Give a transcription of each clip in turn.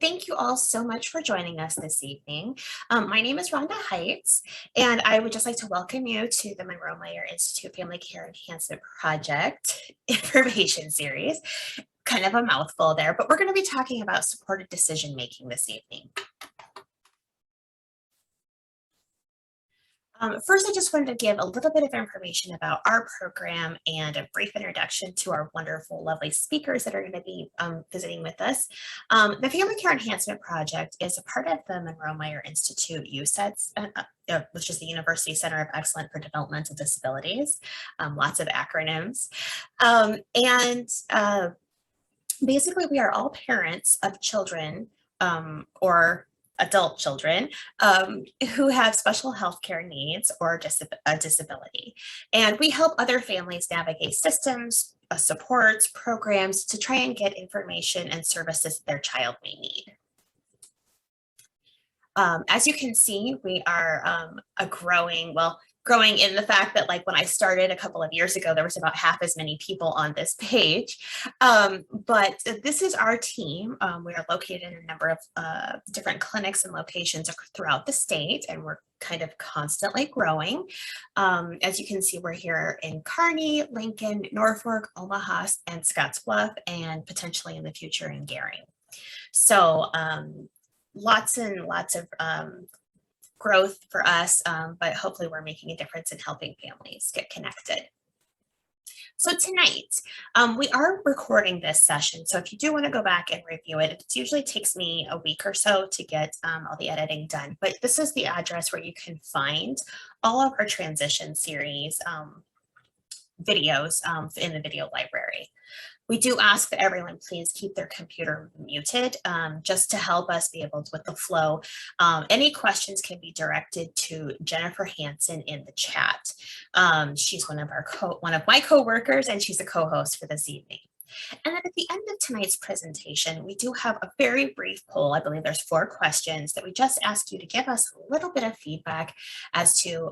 Thank you all so much for joining us this evening. My name is Rhonda Heights, and I would just like to welcome you to the Munroe-Meyer Institute Family Care Enhancement Project Information Series. Kind of a mouthful there, but we're going to be talking about supported decision making this evening. First, I just wanted to give a little bit of information about our program and a brief introduction to our wonderful, lovely speakers that are going to be visiting with us. The Family Care Enhancement Project is a part of the Munroe-Meyer Institute USETS, which is the University Center of Excellence for Developmental Disabilities, lots of acronyms. Basically, we are all parents of children or adult children who have special health care needs or a disability. And we help other families navigate systems, supports, programs to try and get information and services their child may need. As you can see, we are growing in the fact that, like, when I started a couple of years ago, there was about half as many people on this page. But this is our team. We are located in a number of different clinics and locations throughout the state, and we're kind of constantly growing. As you can see, we're here in Kearney, Lincoln, Norfolk, Omaha, and Scottsbluff, and potentially in the future in Gary. So lots and lots of growth for us, but hopefully we're making a difference in helping families get connected. So tonight, we are recording this session. So if you do want to go back and review it, it usually takes me a week or so to get all the editing done. But this is the address where you can find all of our transition series videos in the video library. We do ask that everyone please keep their computer muted just to help us be able to, with the flow. Any questions can be directed to Jennifer Hansen in the chat. She's one of my co-workers, and she's a co-host for this evening. And then at the end of tonight's presentation, we do have a very brief poll. I believe there's 4 questions that we just ask you to give us a little bit of feedback as to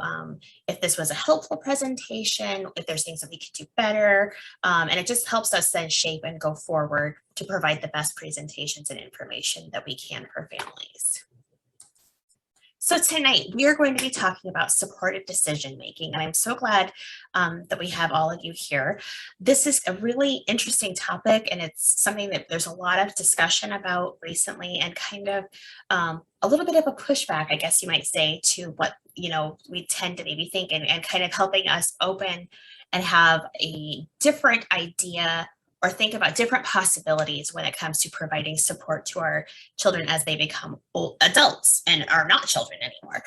if this was a helpful presentation, if there's things that we could do better. And it just helps us then shape and go forward to provide the best presentations and information that we can for families. So tonight, we are going to be talking about supported decision-making, and I'm so glad that we have all of you here. This is a really interesting topic, and it's something that there's a lot of discussion about recently, and kind of a little bit of a pushback, I guess you might say, to what we tend to maybe think, and kind of helping us open and have a different idea or think about different possibilities when it comes to providing support to our children as they become adults and are not children anymore.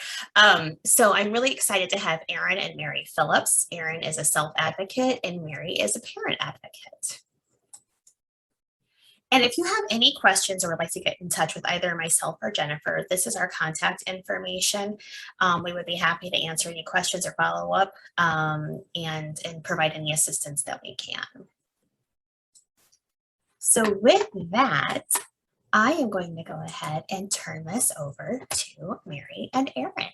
So I'm really excited to have Erin and Mary Phillips. Erin is a self-advocate and Mary is a parent advocate. And if you have any questions or would like to get in touch with either myself or Jennifer, this is our contact information. We would be happy to answer any questions or follow up and provide any assistance that we can. So with that, I am going to go ahead and turn this over to Mary and Erin.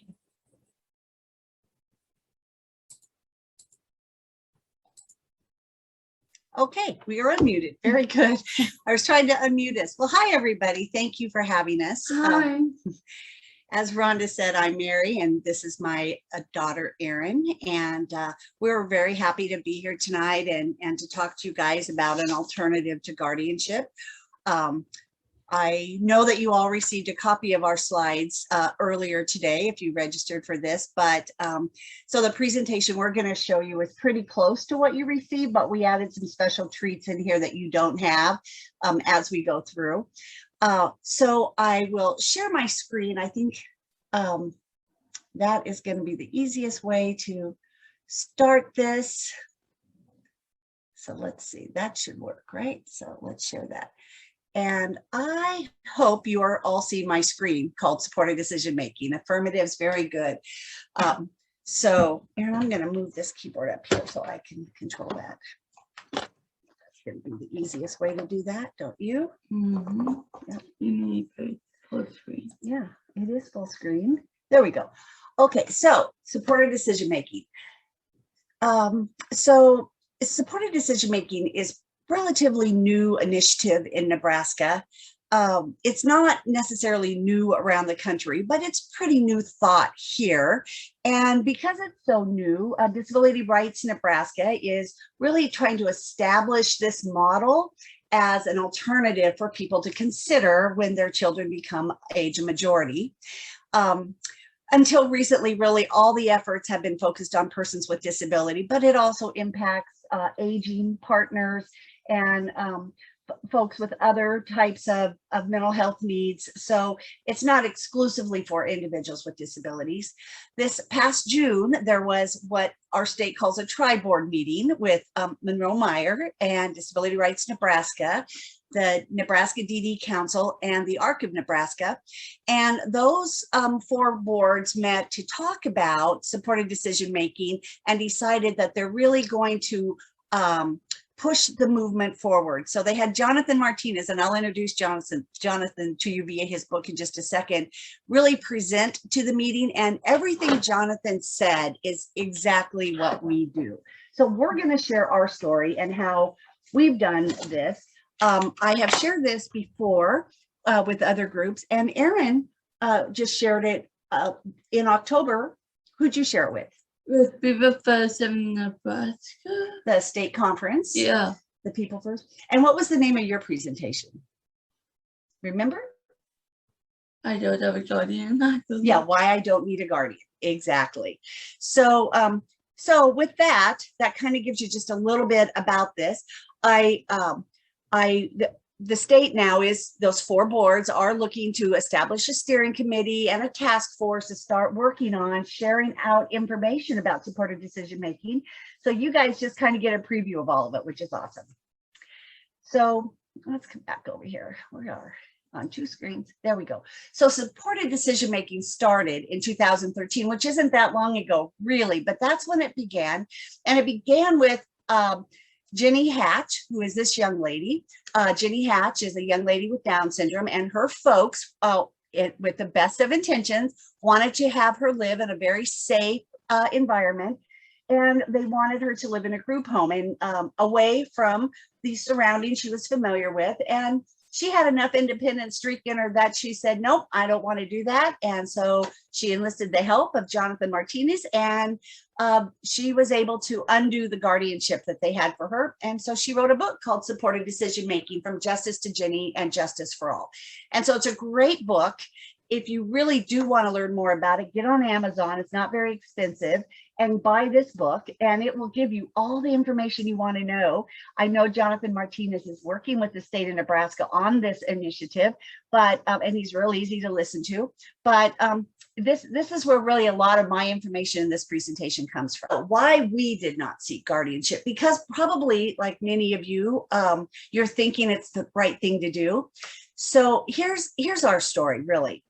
Okay, we are unmuted. Very good. I was trying to unmute us. Well, hi, everybody. Thank you for having us. Hi. As Rhonda said, I'm Mary, and this is my daughter, Erin, and we're very happy to be here tonight and to talk to you guys about an alternative to guardianship. I know that you all received a copy of our slides earlier today if you registered for this, but so the presentation we're going to show you is pretty close to what you received, but we added some special treats in here that you don't have as we go through. So I will share my screen. I think that is going to be the easiest way to start this. So let's see, that should work, right? So let's share that. And I hope you are all seeing my screen called Supported Decision Making. Affirmatives, very good. So Erin, I'm going to move this keyboard up here so I can control that. That's going to be the easiest way to do that, don't you? Mm-hmm. Yep. You need full screen. Yeah, it is full screen. There we go. Okay, so supported decision making. So supported decision making is relatively new initiative in Nebraska. it's not necessarily new around the country, but it's pretty new thought here. And because it's so new, Disability Rights Nebraska is really trying to establish this model as an alternative for people to consider when their children become age majority. Until recently, really, all the efforts have been focused on persons with disability, but it also impacts aging partners and folks with other types of mental health needs. So it's not exclusively for individuals with disabilities. This past June, there was what our state calls a tri-board meeting with Munroe-Meyer and Disability Rights Nebraska, the Nebraska DD Council, and the ARC of Nebraska. And those 4 boards met to talk about supported decision-making and decided that they're really going to push the movement forward. So they had Jonathan Martinez, and I'll introduce Jonathan to you via his book in just a second, really present to the meeting. And everything Jonathan said is exactly what we do. So we're going to share our story and how we've done this. I have shared this before with other groups, and Erin just shared it in October. Who'd you share it with? With People First in Nebraska. The state conference. Yeah. The People First. And what was the name of your presentation? Remember? I don't have a guardian. Yeah, why I don't need a guardian. Exactly. So so with that kind of gives you just a little bit about this. The state now is, those 4 boards are looking to establish a steering committee and a task force to start working on sharing out information about supported decision making. So you guys just kind of get a preview of all of it, which is awesome. So let's come back over here. We are on 2 screens. There we go. So supported decision making started in 2013, which isn't that long ago, really, but that's when it began. And it began with Jenny Hatch, who is this young lady. Jenny Hatch is a young lady with Down syndrome, and her folks, with the best of intentions, wanted to have her live in a very safe environment. And they wanted her to live in a group home and away from the surroundings she was familiar with. And she had enough independent streak in her that she said, nope, I don't want to do that. And so she enlisted the help of Jonathan Martinez, and she was able to undo the guardianship that they had for her. And so she wrote a book called Supported Decision Making: From Justice to Jenny and Justice for All. And so it's a great book. If you really do want to learn more about it, get on Amazon. It's not very expensive, and buy this book, and it will give you all the information you want to know. I know Jonathan Martinez is working with the state of Nebraska on this initiative, but and he's real easy to listen to. But this is where really a lot of my information in this presentation comes from. Why we did not seek guardianship, because probably like many of you, you're thinking it's the right thing to do. So here's our story, really.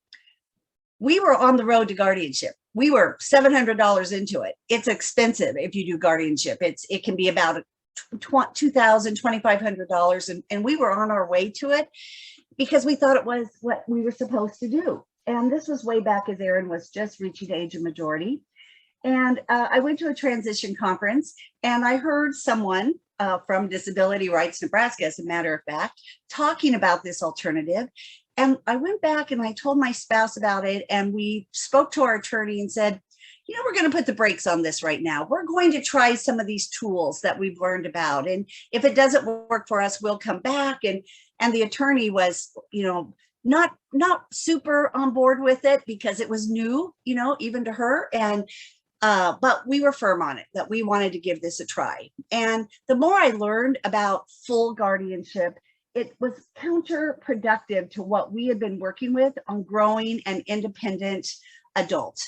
We were on the road to guardianship. We were $700 into it. It's expensive if you do guardianship. It can be about $2,000, $2,500, and we were on our way to it because we thought it was what we were supposed to do. And this was way back as Erin was just reaching age of majority. And I went to a transition conference, and I heard someone from Disability Rights Nebraska, as a matter of fact, talking about this alternative. And I went back and I told my spouse about it, and we spoke to our attorney and said, you know, we're going to put the brakes on this right now. We're going to try some of these tools that we've learned about. And if it doesn't work for us, we'll come back. And the attorney was, you know, not super on board with it because it was new, you know, even to her. And but we were firm on it, that we wanted to give this a try. And the more I learned about full guardianship, it was counterproductive to what we had been working with on growing an independent adult.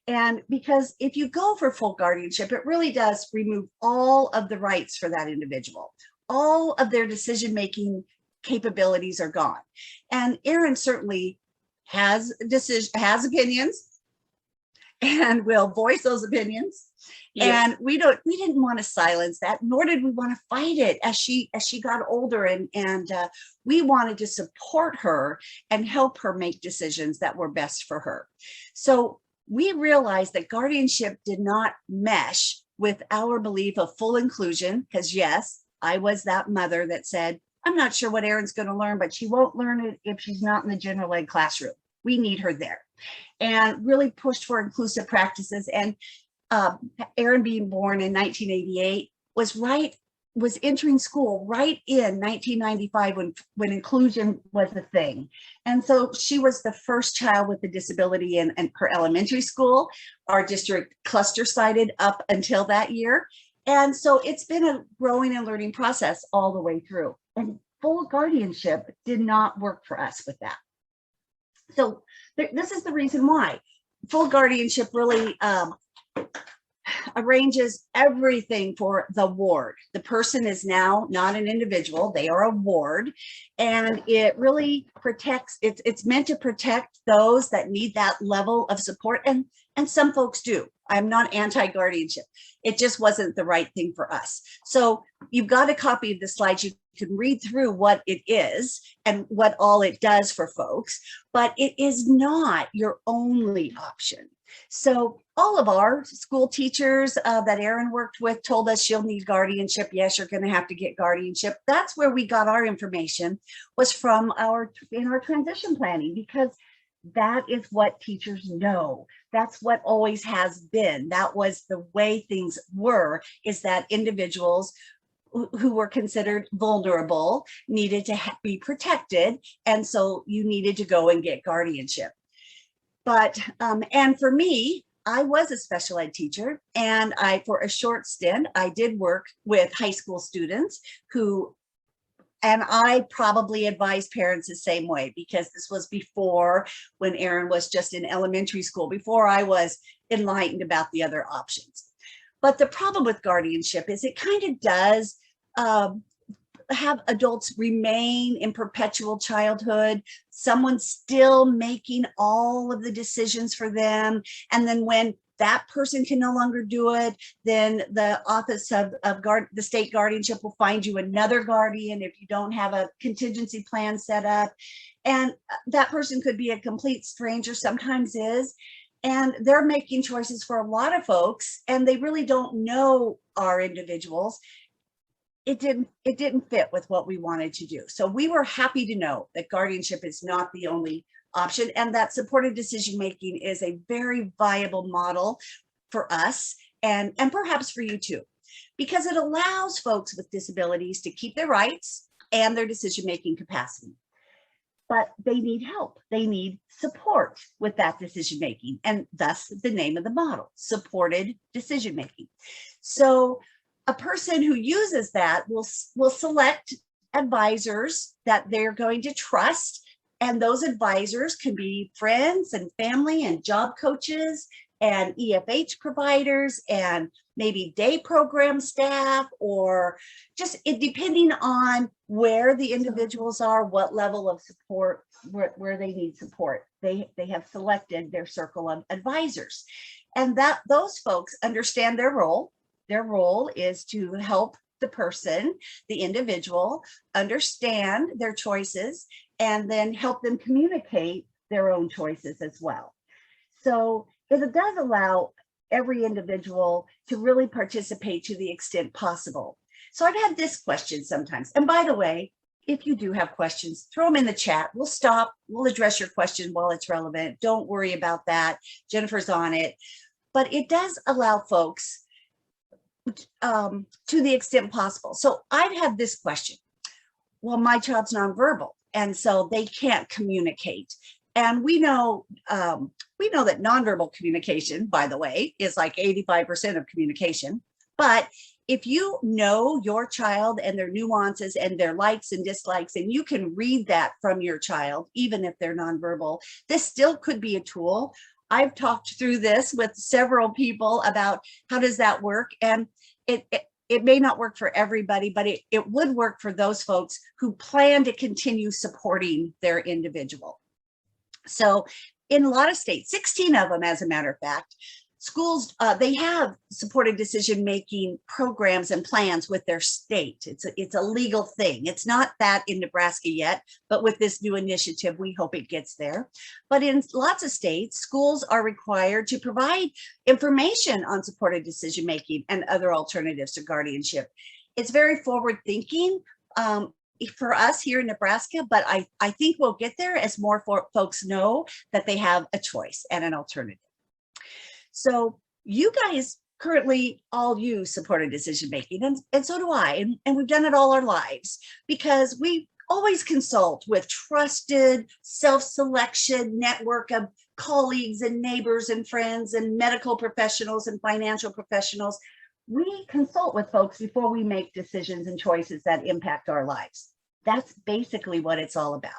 And because if you go for full guardianship, it really does remove all of the rights for that individual. All of their decision-making capabilities are gone. And Erin certainly has opinions and will voice those opinions. Yes. And we didn't want to silence that, nor did we want to fight it as she got older, and we wanted to support her and help her make decisions that were best for her. So we realized that guardianship did not mesh with our belief of full inclusion, because yes, I was that mother that said, I'm not sure what Erin's going to learn, but she won't learn it if she's not in the general ed classroom. We need her there. And really pushed for inclusive practices. And Erin being born in 1988 was entering school right in 1995 when inclusion was a thing. And so she was the first child with a disability in her elementary school. Our district cluster sided up until that year. And so it's been a growing and learning process all the way through. And full guardianship did not work for us with that. So this is the reason why. Full guardianship really arranges everything for the ward. The person is now not an individual, they are a ward, and it really protects, it's meant to protect those that need that level of support, and some folks do. I'm not anti-guardianship. It just wasn't the right thing for us. So you've got a copy of the slides. You can read through what it is and what all it does for folks, but it is not your only option. So all of our school teachers that Erin worked with told us she'll need guardianship. Yes, you're going to have to get guardianship. That's where we got our information, was from our transition planning, because that is what teachers know. That's what always has been. That was the way things were, is that individuals who were considered vulnerable needed to be protected. And so you needed to go and get guardianship. But, and for me, I was a special ed teacher, and for a short stint, I did work with high school students and I probably advise parents the same way, because this was before, when Erin was just in elementary school, before I was enlightened about the other options. But the problem with guardianship is it kind of does have adults remain in perpetual childhood, someone still making all of the decisions for them. And then when that person can no longer do it, then the Office of the State Guardianship will find you another guardian if you don't have a contingency plan set up. And that person could be a complete stranger, sometimes is. And they're making choices for a lot of folks, and they really don't know our individuals. It didn't fit with what we wanted to do. So we were happy to know that guardianship is not the only option, and that supported decision-making is a very viable model for us, and perhaps for you too, because it allows folks with disabilities to keep their rights and their decision-making capacity. But they need help. They need support with that decision-making, and thus the name of the model, supported decision-making. So a person who uses that will select advisors that they're going to trust, and those advisors can be friends and family and job coaches and EFH providers and maybe day program staff, or just depending on where the individuals are, what level of support, where they need support. They have selected their circle of advisors, and that those folks understand their role. Their role is to help the person, the individual, understand their choices, and then help them communicate their own choices as well. So it does allow every individual to really participate to the extent possible. So I've had this question sometimes. And by the way, if you do have questions, throw them in the chat. We'll stop. We'll address your question while it's relevant. Don't worry about that. Jennifer's on it. But it does allow folks to the extent possible. So I've had this question. Well, my child's nonverbal, and so they can't communicate. And we know that nonverbal communication, by the way, is like 85% of communication. But if you know your child and their nuances and their likes and dislikes, and you can read that from your child, even if they're nonverbal, this still could be a tool. I've talked through this with several people about how does that work, and it may not work for everybody, but it would work for those folks who plan to continue supporting their individual. So in a lot of states, 16 of them, as a matter of fact, schools, they have supported decision-making programs and plans with their state. It's a legal thing. It's not that in Nebraska yet, but with this new initiative, we hope it gets there. But in lots of states, schools are required to provide information on supported decision-making and other alternatives to guardianship. It's very forward-thinking, for us here in Nebraska, but I think we'll get there as more folks know that they have a choice and an alternative. So you guys currently all use supported decision making, and so do I, and we've done it all our lives because we always consult with trusted self-selection network of colleagues and neighbors and friends and medical professionals and financial professionals. We consult with folks before we make decisions and choices that impact our lives. That's basically what it's all about.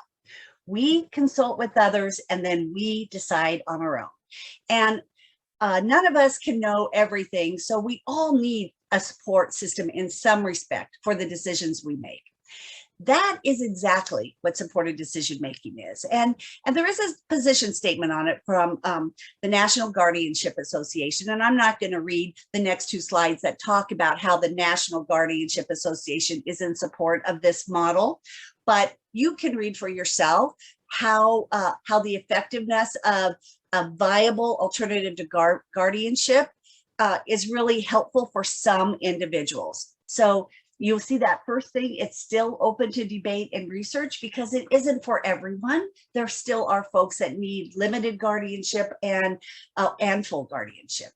We consult with others and then we decide on our own. And none of us can know everything, so we all need a support system in some respect for the decisions we make. That is exactly what supported decision making is. And there is a position statement on it from the National Guardianship Association. And I'm not going to read the next two slides that talk about how the National Guardianship Association is in support of this model, but you can read for yourself how the effectiveness of a viable alternative to guardianship is really helpful for some individuals. So you'll see that first thing, it's still open to debate and research because it isn't for everyone. There still are folks that need limited guardianship and full guardianship.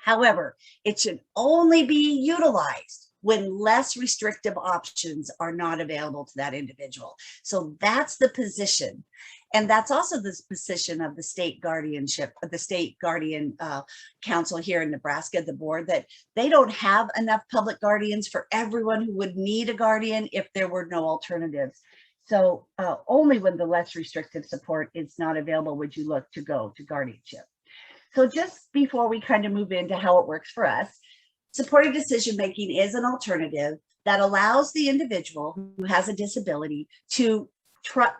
However, it should only be utilized when less restrictive options are not available to that individual. So that's the position. And that's also the position of the state guardianship, the state guardian council here in Nebraska, the board, that they don't have enough public guardians for everyone who would need a guardian if there were no alternatives. So only when the less restrictive support is not available would you look to go to guardianship. So just before we kind of move into how it works for us, supported decision-making is an alternative that allows the individual who has a disability to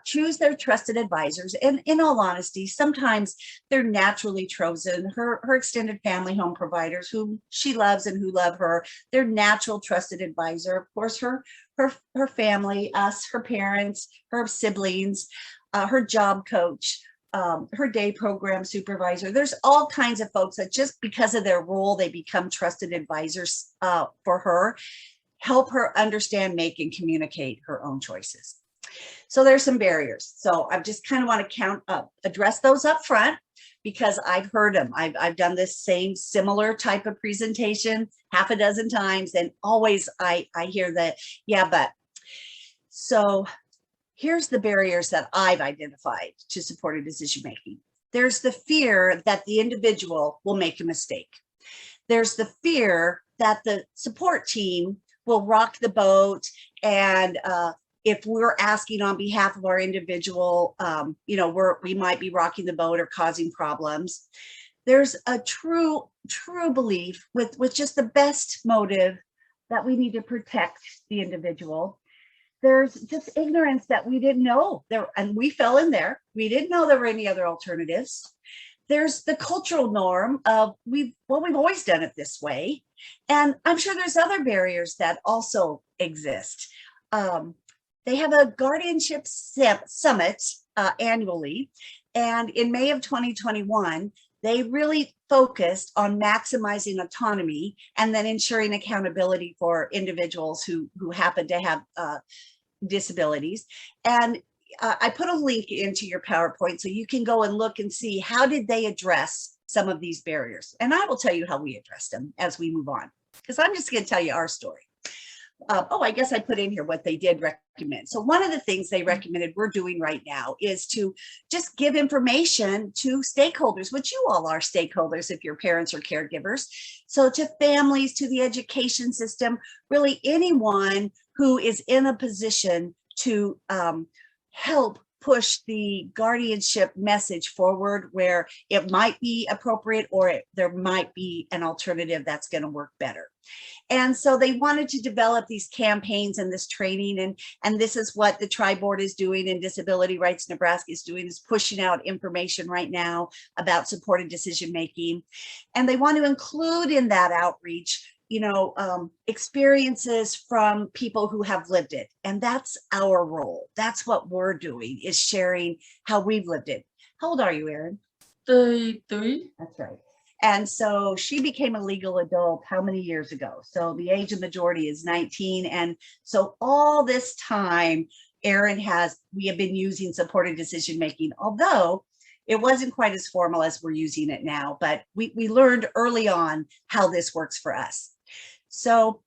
choose their trusted advisors. And in all honesty, sometimes they're naturally chosen. Her extended family home providers whom she loves and who love her, their natural trusted advisor. Of course, her family, us, her parents, her siblings, her job coach, her day program supervisor. There's all kinds of folks that just because of their role, they become trusted advisors for her, help her understand, make, and communicate her own choices. So there's some barriers. So I just kind of want to address those up front because I've heard them. I've done this similar type of presentation half a dozen times, and always I hear that, yeah, but. So here's the barriers that I've identified to supported decision making. There's the fear that the individual will make a mistake. There's the fear that the support team will rock the boat, and if we're asking on behalf of our individual, we might be rocking the boat or causing problems. There's a true belief with just the best motive that we need to protect the individual. There's just ignorance that we didn't know there, and we fell in there. We didn't know there were any other alternatives. There's the cultural norm of we've always done it this way. And I'm sure there's other barriers that also exist. They have a guardianship summit annually. And in May of 2021, they really focused on maximizing autonomy and then ensuring accountability for individuals who happen to have disabilities. And I put a link into your PowerPoint so you can go and look and see how did they address some of these barriers. And I will tell you how we addressed them as we move on, because I'm just going to tell you our story. I guess I put in here what they did recommend. So one of the things they recommended we're doing right now is to just give information to stakeholders, which you all are stakeholders if your parents or caregivers. So to families, to the education system, really anyone who is in a position to help push the guardianship message forward where it might be appropriate or there might be an alternative that's going to work better. And so they wanted to develop these campaigns and this training, and this is what the Tri-Board is doing and Disability Rights Nebraska is doing, is pushing out information right now about supported decision making. And they want to include in that outreach experiences from people who have lived it. And that's our role. That's what we're doing, is sharing how we've lived it. How old are you, Erin? 33. That's right. And so she became a legal adult how many years ago? So the age of majority is 19. And so all this time, we have been using supported decision making, although it wasn't quite as formal as we're using it now, but we learned early on how this works for us. So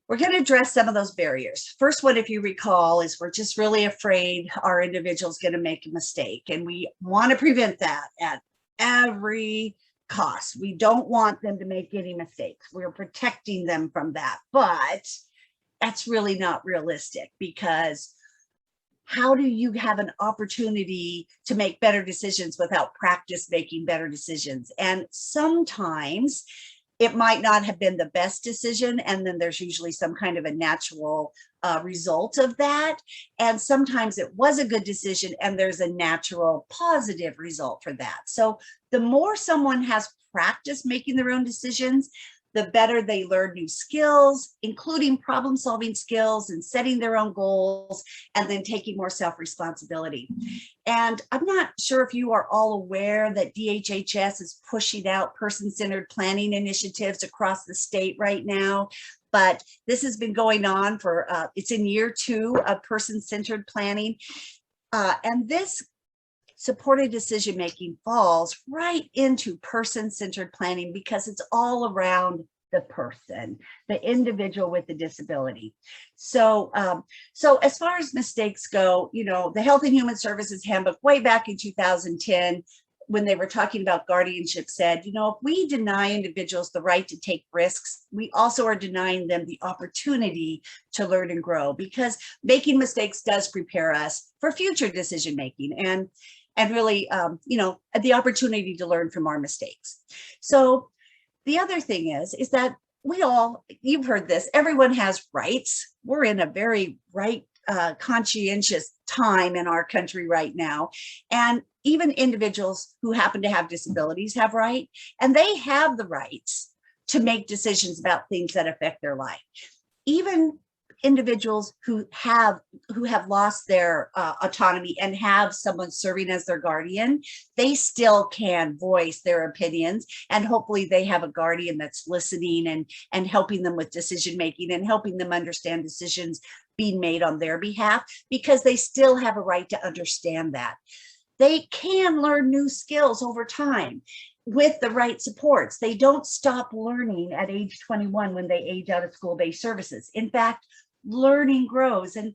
we're going to address some of those barriers. First one, if you recall, is we're just really afraid our individual's going to make a mistake, and we want to prevent that at every cost. We don't want them to make any mistakes. We're protecting them from that, but that's really not realistic, because how do you have an opportunity to make better decisions without practice making better decisions? And sometimes it might not have been the best decision, and then there's usually some kind of a natural result of that. And sometimes it was a good decision and there's a natural positive result for that. So the more someone has practice making their own decisions, the better they learn new skills, including problem solving skills and setting their own goals, and then taking more self-responsibility. And I'm not sure if you are all aware that DHHS is pushing out person-centered planning initiatives across the state right now. But this has been going on for, it's in year 2 of person-centered planning. And this supported decision making falls right into person-centered planning, because it's all around the person, the individual with the disability. So as far as mistakes go, you know, the Health and Human Services Handbook way back in 2010, when they were talking about guardianship, said, you know, if we deny individuals the right to take risks, we also are denying them the opportunity to learn and grow, because making mistakes does prepare us for future decision making and really, you know, the opportunity to learn from our mistakes. So the other thing is that we all, you've heard this, everyone has rights. We're in a very conscientious time in our country right now. And even individuals who happen to have disabilities have rights, and they have the rights to make decisions about things that affect their life. Even individuals who have lost their autonomy and have someone serving as their guardian, they still can voice their opinions, and hopefully they have a guardian that's listening and helping them with decision making and helping them understand decisions being made on their behalf, because they still have a right to understand that. They can learn new skills over time with the right supports. They don't stop learning at age 21 when they age out of school-based services. In fact, learning grows. And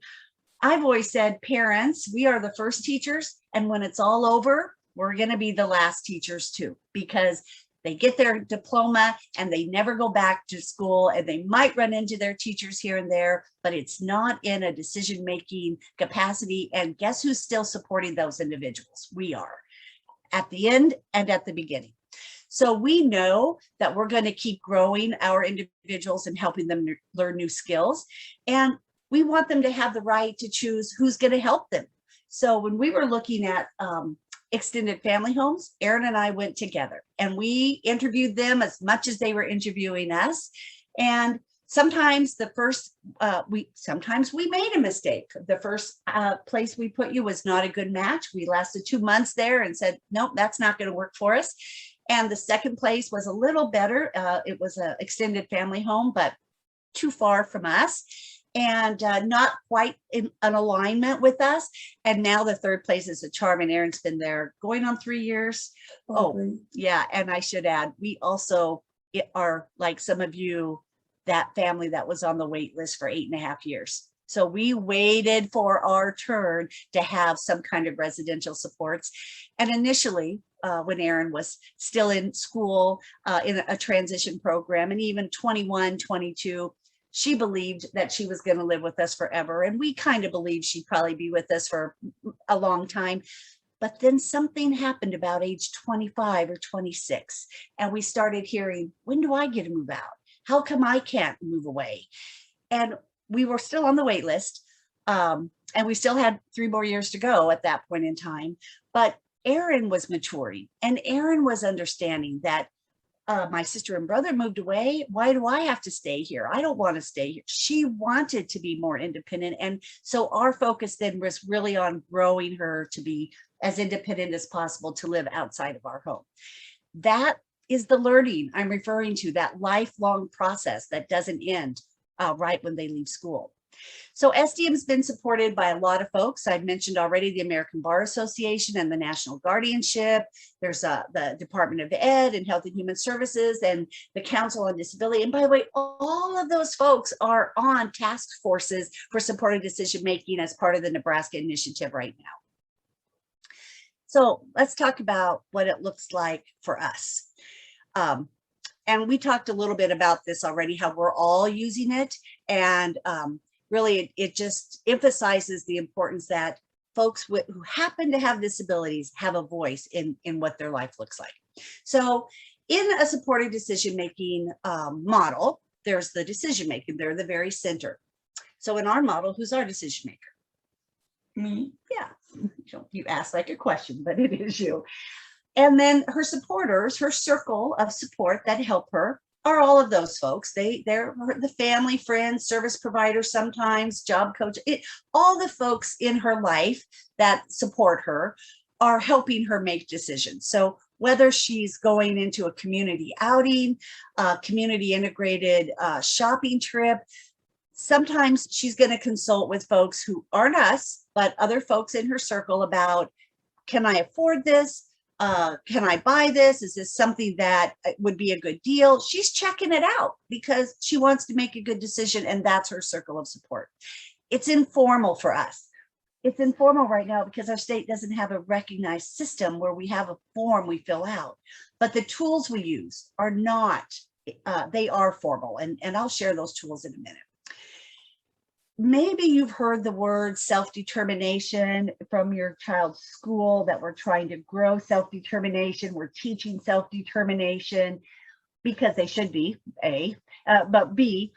I've always said, parents, we are the first teachers, and when it's all over, we're going to be the last teachers too, because they get their diploma and they never go back to school, and they might run into their teachers here and there, but it's not in a decision-making capacity. And guess who's still supporting those individuals? We are, at the end and at the beginning. So we know that we're going to keep growing our individuals and helping them learn new skills. And we want them to have the right to choose who's going to help them. So when we were looking at extended family homes, Erin and I went together and we interviewed them as much as they were interviewing us. And sometimes sometimes we made a mistake. The first place we put you was not a good match. We lasted 2 months there and said, nope, that's not going to work for us. And the second place was a little better. It was an extended family home, but too far from us and not quite in an alignment with us. And now the third place is a charm, and Erin's been there going on 3 years. Oh, yeah. And I should add, we also are, like some of you, that family that was on the wait list for 8.5 years. So we waited for our turn to have some kind of residential supports. And initially, when Erin was still in school, in a transition program, and even 21, 22, she believed that she was going to live with us forever. And we kind of believed she'd probably be with us for a long time. But then something happened about age 25 or 26. And we started hearing, when do I get to move out? How come I can't move away? And we were still on the wait list. And we still had 3 more years to go at that point in time. But Erin was maturing, and Erin was understanding that my sister and brother moved away. Why do I have to stay here? I don't want to stay here. She wanted to be more independent. And so our focus then was really on growing her to be as independent as possible, to live outside of our home. That is the learning I'm referring to, that lifelong process that doesn't end right when they leave school. So SDM has been supported by a lot of folks. I've mentioned already the American Bar Association and the National Guardianship. There's the Department of Ed and Health and Human Services and the Council on Disability. And by the way, all of those folks are on task forces for supported decision making as part of the Nebraska initiative right now. So let's talk about what it looks like for us. And we talked a little bit about this already, how we're all using it. And really, it just emphasizes the importance that folks who happen to have disabilities have a voice in what their life looks like. So in a supported decision-making model, there's the decision-making, they're the very center. So in our model, who's our decision maker? Me. Yeah, you asked like a question, but it is you. And then her supporters, her circle of support that help her are all of those folks. They're the family, friends, service providers, sometimes job coach, all the folks in her life that support her are helping her make decisions. So whether she's going into a community outing, community integrated shopping trip, sometimes she's going to consult with folks who aren't us, but other folks in her circle about, can I afford this? Can I buy this? Is this something that would be a good deal? She's checking it out because she wants to make a good decision, and that's her circle of support. It's informal for us. It's informal right now because our state doesn't have a recognized system where we have a form we fill out, but the tools we use are not, they are formal, and I'll share those tools in a minute. Maybe you've heard the word self-determination from your child's school, that we're trying to grow self-determination. We're teaching self-determination because they should be, A, but B,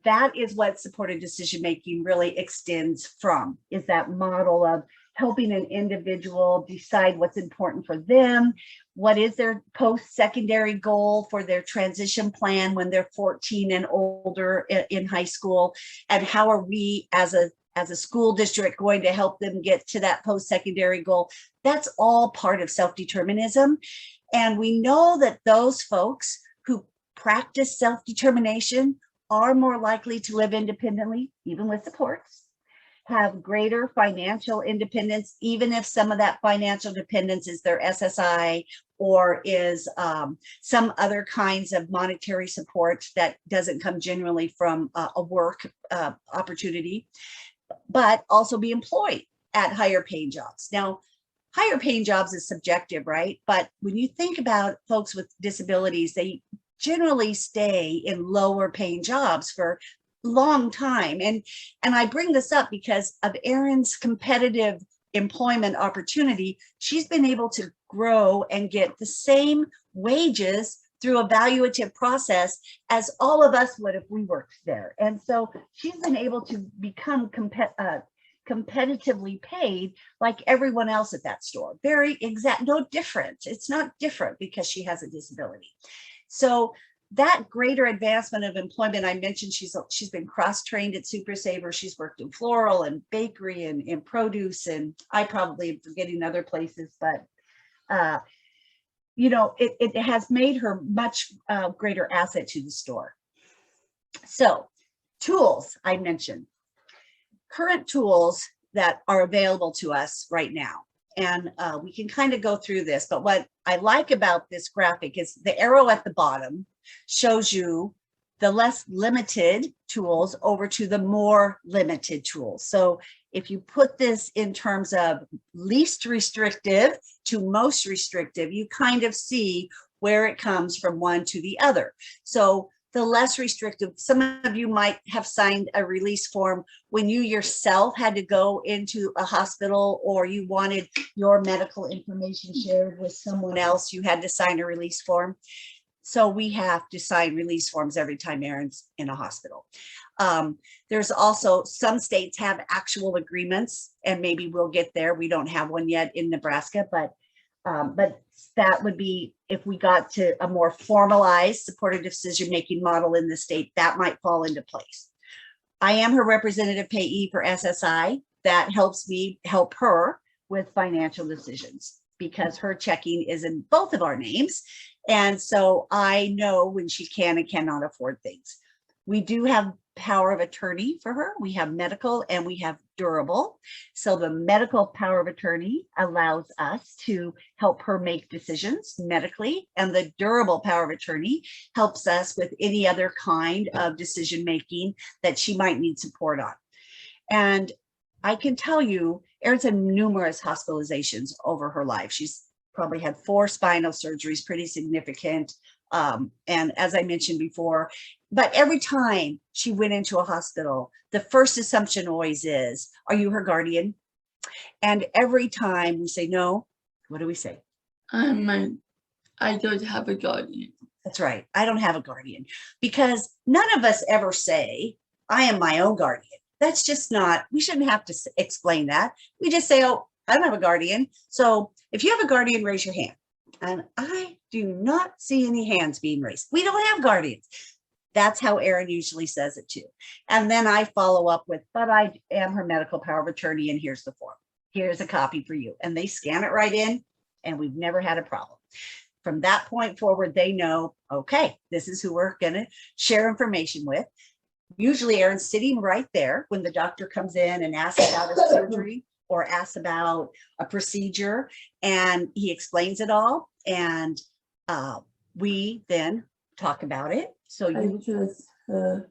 that is what supported decision-making really extends from, is that model of helping an individual decide what's important for them, what is their post-secondary goal for their transition plan when they're 14 and older in high school, and how are we as a school district going to help them get to that post-secondary goal. That's all part of self-determinism. And we know that those folks who practice self-determination are more likely to live independently, even with supports, have greater financial independence, even if some of that financial dependence is their SSI or is some other kinds of monetary support that doesn't come generally from a work opportunity, but also be employed at higher paying jobs. Now, higher paying jobs is subjective, right? But when you think about folks with disabilities, they generally stay in lower paying jobs for long time. And I bring this up because of Erin's competitive employment opportunity. She's been able to grow and get the same wages through a evaluative process as all of us would if we worked there. And so she's been able to become competitively paid like everyone else at that store. Very exact, no different. It's not different because she has a disability. So that greater advancement of employment, I mentioned she's been cross-trained at Super Saver. She's worked in floral and bakery and in produce, and I probably am forgetting other places, but you know, it has made her much greater asset to the store. So tools, I mentioned, current tools that are available to us right now. And we can kind of go through this, but what I like about this graphic is the arrow at the bottom shows you the less limited tools over to the more limited tools. So if you put this in terms of least restrictive to most restrictive, you kind of see where it comes from one to the other. So the less restrictive, some of you might have signed a release form when you yourself had to go into a hospital or you wanted your medical information shared with someone else, you had to sign a release form. So we have to sign release forms every time Erin's in a hospital. There's also, some states have actual agreements, and maybe we'll get there. We don't have one yet in Nebraska, but that would be, if we got to a more formalized supported decision-making model in the state, that might fall into place. I am her representative payee for SSI. That helps me help her with financial decisions. because her checking is in both of our names. And so I know when she can and cannot afford things. We do have power of attorney for her. We have medical and we have durable. So the medical power of attorney allows us to help her make decisions medically, and the durable power of attorney helps us with any other kind of decision making that she might need support on. And I can tell you, Erin's had numerous hospitalizations over her life. She's probably had 4 spinal surgeries, pretty significant. And as I mentioned before, but every time she went into a hospital, the first assumption always is, are you her guardian? And every time we say no, what do we say? I don't have a guardian. That's right. I don't have a guardian, because none of us ever say, I am my own guardian. That's just not, we shouldn't have to explain that. We just say, oh, I don't have a guardian. So if you have a guardian, raise your hand. And I do not see any hands being raised. We don't have guardians. That's how Erin usually says it too. And then I follow up with, but I am her medical power of attorney, and here's the form. Here's a copy for you. And they scan it right in, and we've never had a problem. From that point forward, they know, okay, this is who we're going to share information with. Usually Erin's sitting right there when the doctor comes in and asks about a surgery or asks about a procedure, and he explains it all. And we then talk about it. So you trust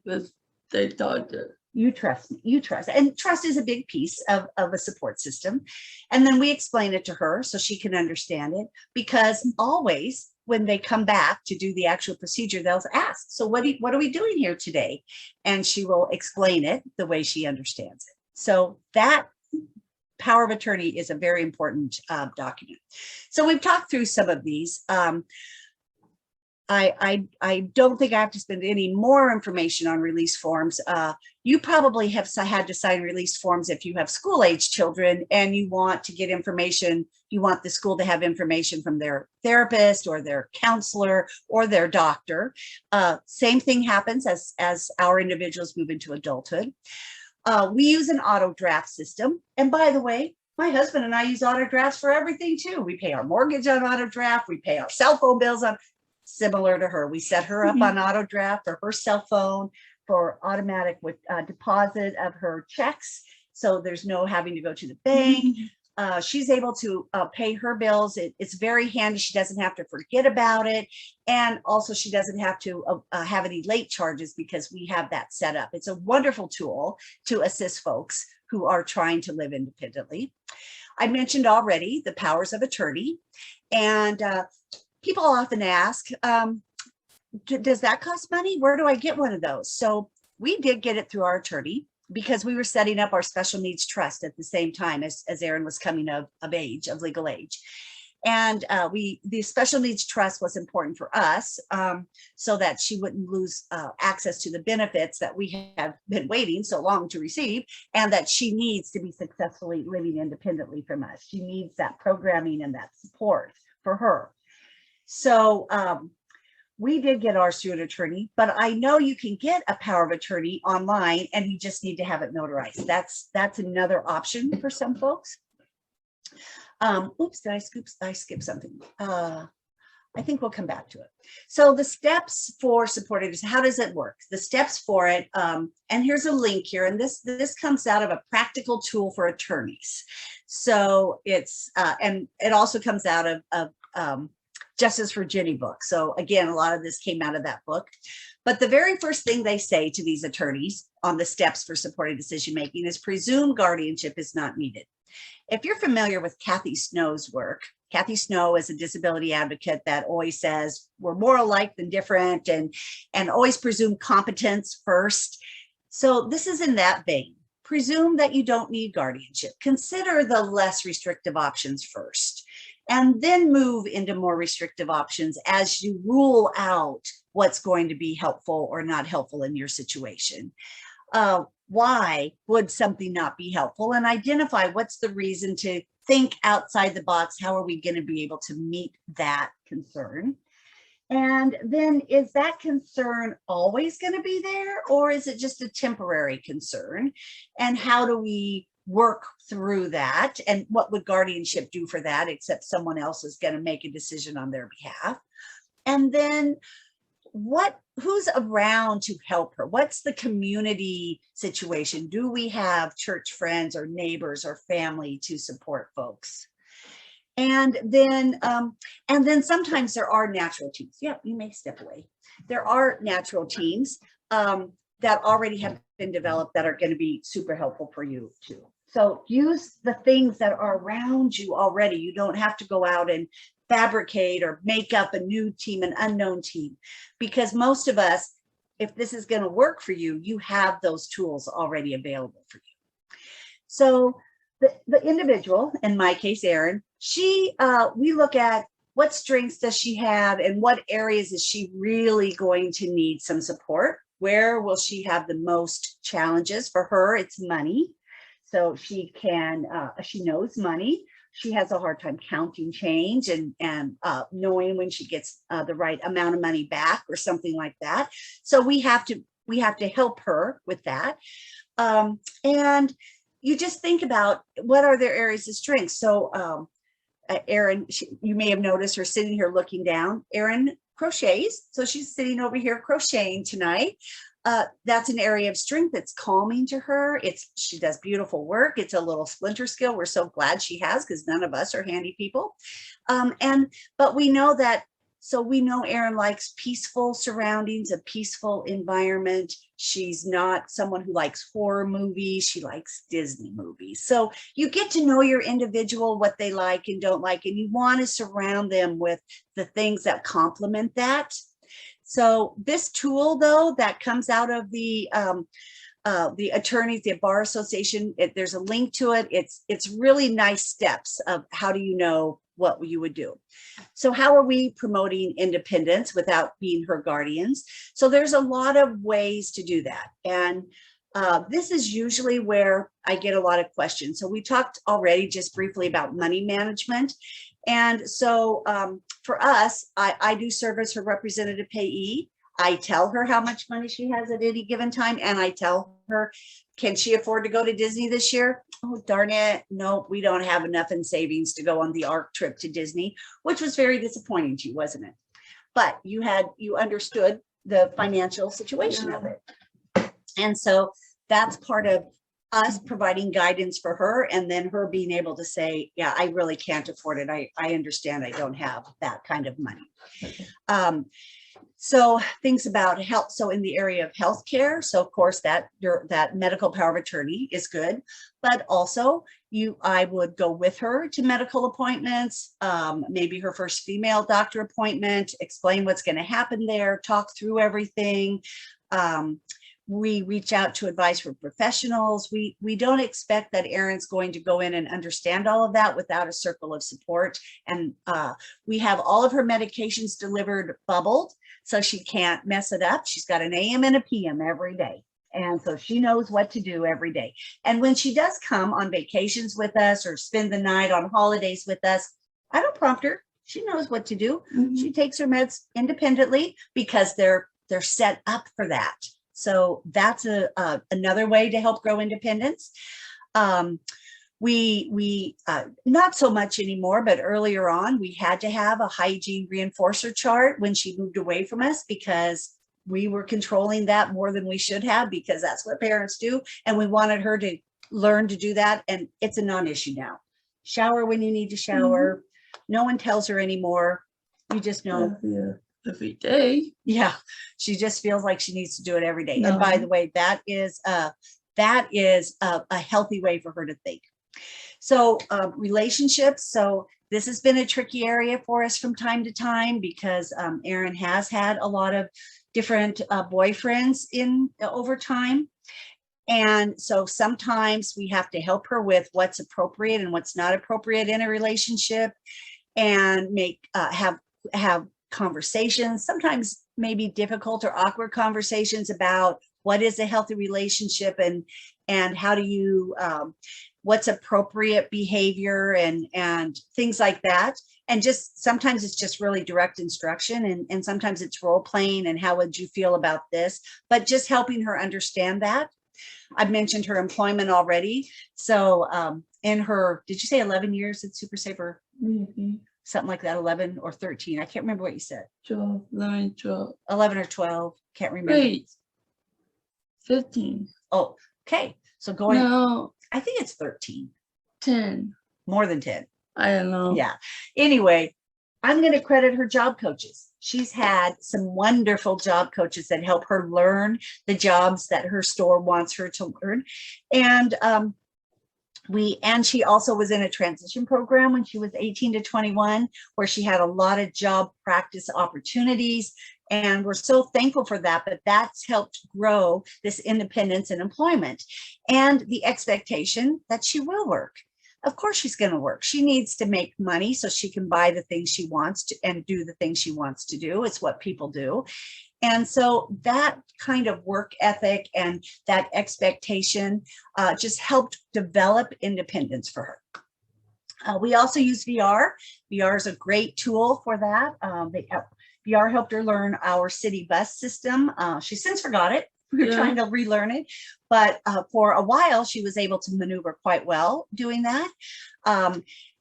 with the doctor. You trust me, you trust. And trust is a big piece of a support system. And then we explain it to her so she can understand it, because always when they come back to do the actual procedure, they'll ask, so what are we doing here today? And she will explain it the way she understands it. So that power of attorney is a very important document. So we've talked through some of these. I don't think I have to spend any more information on release forms. You probably have had to sign release forms if you have school age children and you want to get information. You want the school to have information from their therapist or their counselor or their doctor. Same thing happens as our individuals move into adulthood. We use an auto draft system. And by the way, my husband and I use auto drafts for everything too. We pay our mortgage on auto draft. We pay our cell phone bills on. Similar to her, we set her up on auto draft for her cell phone for automatic with deposit of her checks. So there's no having to go to the bank. She's able to pay her bills. It's very handy. She doesn't have to forget about it. And also she doesn't have to have any late charges because we have that set up. It's a wonderful tool to assist folks who are trying to live independently. I mentioned already the powers of attorney, and people often ask, does that cost money? Where do I get one of those? So we did get it through our attorney because we were setting up our special needs trust at the same time as Erin was coming of legal age. And the special needs trust was important for us so that she wouldn't lose access to the benefits that we have been waiting so long to receive, and that she needs to be successfully living independently from us. She needs that programming and that support for her. So we did get ours through an attorney, but I know you can get a power of attorney online and you just need to have it notarized. That's another option for some folks. Oops, did I skip something? I think we'll come back to it. So the steps for supported, how does it work? The steps for it, and here's a link here, and this comes out of a practical tool for attorneys. So it's, and it also comes out of Justice for Jenny book. So again, a lot of this came out of that book. But the very first thing they say to these attorneys on the steps for supported decision-making is presume guardianship is not needed. If you're familiar with Kathy Snow's work, Kathy Snow is a disability advocate that always says we're more alike than different, and always presume competence first. So this is in that vein. Presume that you don't need guardianship. Consider the less restrictive options first, and then move into more restrictive options as you rule out what's going to be helpful or not helpful in your situation. Why would something not be helpful? And identify what's the reason to think outside the box. How are we going to be able to meet that concern? And then is that concern always going to be there, or is it just a temporary concern? And how do we work through that. And what would guardianship do for that, except someone else is going to make a decision on their behalf? And then who's around to help her? What's the community situation? Do we have church friends or neighbors or family to support folks? And then sometimes there are natural teams. Yeah, you may step away. There are natural teams that already have been developed that are going to be super helpful for you too. So use the things that are around you already. You don't have to go out and fabricate or make up a new team, an unknown team, because most of us, if this is going to work for you, you have those tools already available for you. So the individual, in my case, Erin, we look at what strengths does she have and what areas is she really going to need some support? Where will she have the most challenges? For her, it's money. So she knows money. She has a hard time counting change and knowing when she gets the right amount of money back or something like that. So we have to help her with that. And you just think about what are their areas of strength. So Erin, you may have noticed her sitting here looking down. Erin crochets, so she's sitting over here crocheting tonight. That's an area of strength that's calming to her. She does beautiful work. It's a little splinter skill we're so glad she has, because none of us are handy people. But we know that, so we know Erin likes peaceful surroundings, a peaceful environment. She's not someone who likes horror movies. She likes Disney movies. So you get to know your individual, what they like and don't like, and you want to surround them with the things that complement that. So this tool, though, that comes out of the attorneys, the Bar Association, there's a link to it. It's really nice steps of how do you know what you would do. So how are we promoting independence without being her guardians? So there's a lot of ways to do that. And this is usually where I get a lot of questions. So we talked already just briefly about money management. And so for us, I do serve as her representative payee. I tell her how much money she has at any given time. And I tell her, can she afford to go to Disney this year? Oh, darn it. No, we don't have enough in savings to go on the ARC trip to Disney, which was very disappointing to you, wasn't it? But you understood the financial situation of it. And so that's part of us providing guidance for her, and then her being able to say, yeah, I really can't afford it. I understand I don't have that kind of money. So things about health. So in the area of healthcare, so of course that medical power of attorney is good, but also I would go with her to medical appointments, maybe her first female doctor appointment, explain what's going to happen there, talk through everything. We reach out to advice from professionals. We don't expect that Erin's going to go in and understand all of that without a circle of support. And we have all of her medications delivered bubbled, so she can't mess it up. She's got an AM and a PM every day. And so she knows what to do every day. And when she does come on vacations with us or spend the night on holidays with us, I don't prompt her. She knows what to do. Mm-hmm. She takes her meds independently because they're set up for that. So that's another way to help grow independence. We not so much anymore, but earlier on, we had to have a hygiene reinforcer chart when she moved away from us, because we were controlling that more than we should have, because that's what parents do. And we wanted her to learn to do that. And it's a non-issue now. Shower when you need to shower. Mm-hmm. No one tells her anymore. You just know. Yeah. Every day. Yeah, she just feels like she needs to do it every day. No. And by the way, that is a healthy way for her to think. So relationships. So this has been a tricky area for us from time to time, because Erin has had a lot of different boyfriends over time. And so sometimes we have to help her with what's appropriate and what's not appropriate in a relationship, and have conversations, sometimes maybe difficult or awkward conversations about what is a healthy relationship, and how do you what's appropriate behavior and things like that. And just sometimes it's just really direct instruction, and sometimes it's role playing and how would you feel about this, but just helping her understand that. I've mentioned her employment already. So in her, did you say 11 years at Super Saver? Maybe Something like that, 11 or 13. I can't remember what you said. 12, 11, 12. 11 or 12. Can't remember. Wait, 15. Oh, okay. So going, No, I think it's 13, 10. more than 10. I don't know. Yeah. Anyway, I'm going to credit her job coaches. She's had some wonderful job coaches that help her learn the jobs that her store wants her to learn. And she also was in a transition program when she was 18 to 21, where she had a lot of job practice opportunities. And we're so thankful for that, but that's helped grow this independence in employment and the expectation that she will work. Of course she's going to work. She needs to make money so she can buy the things she wants to and do the things she wants to do. It's what people do. And so that kind of work ethic and that expectation just helped develop independence for her. We also use VR. VR is a great tool for that. VR helped her learn our city bus system. She since forgot it. We're trying to relearn it, but for a while she was able to maneuver quite well doing that.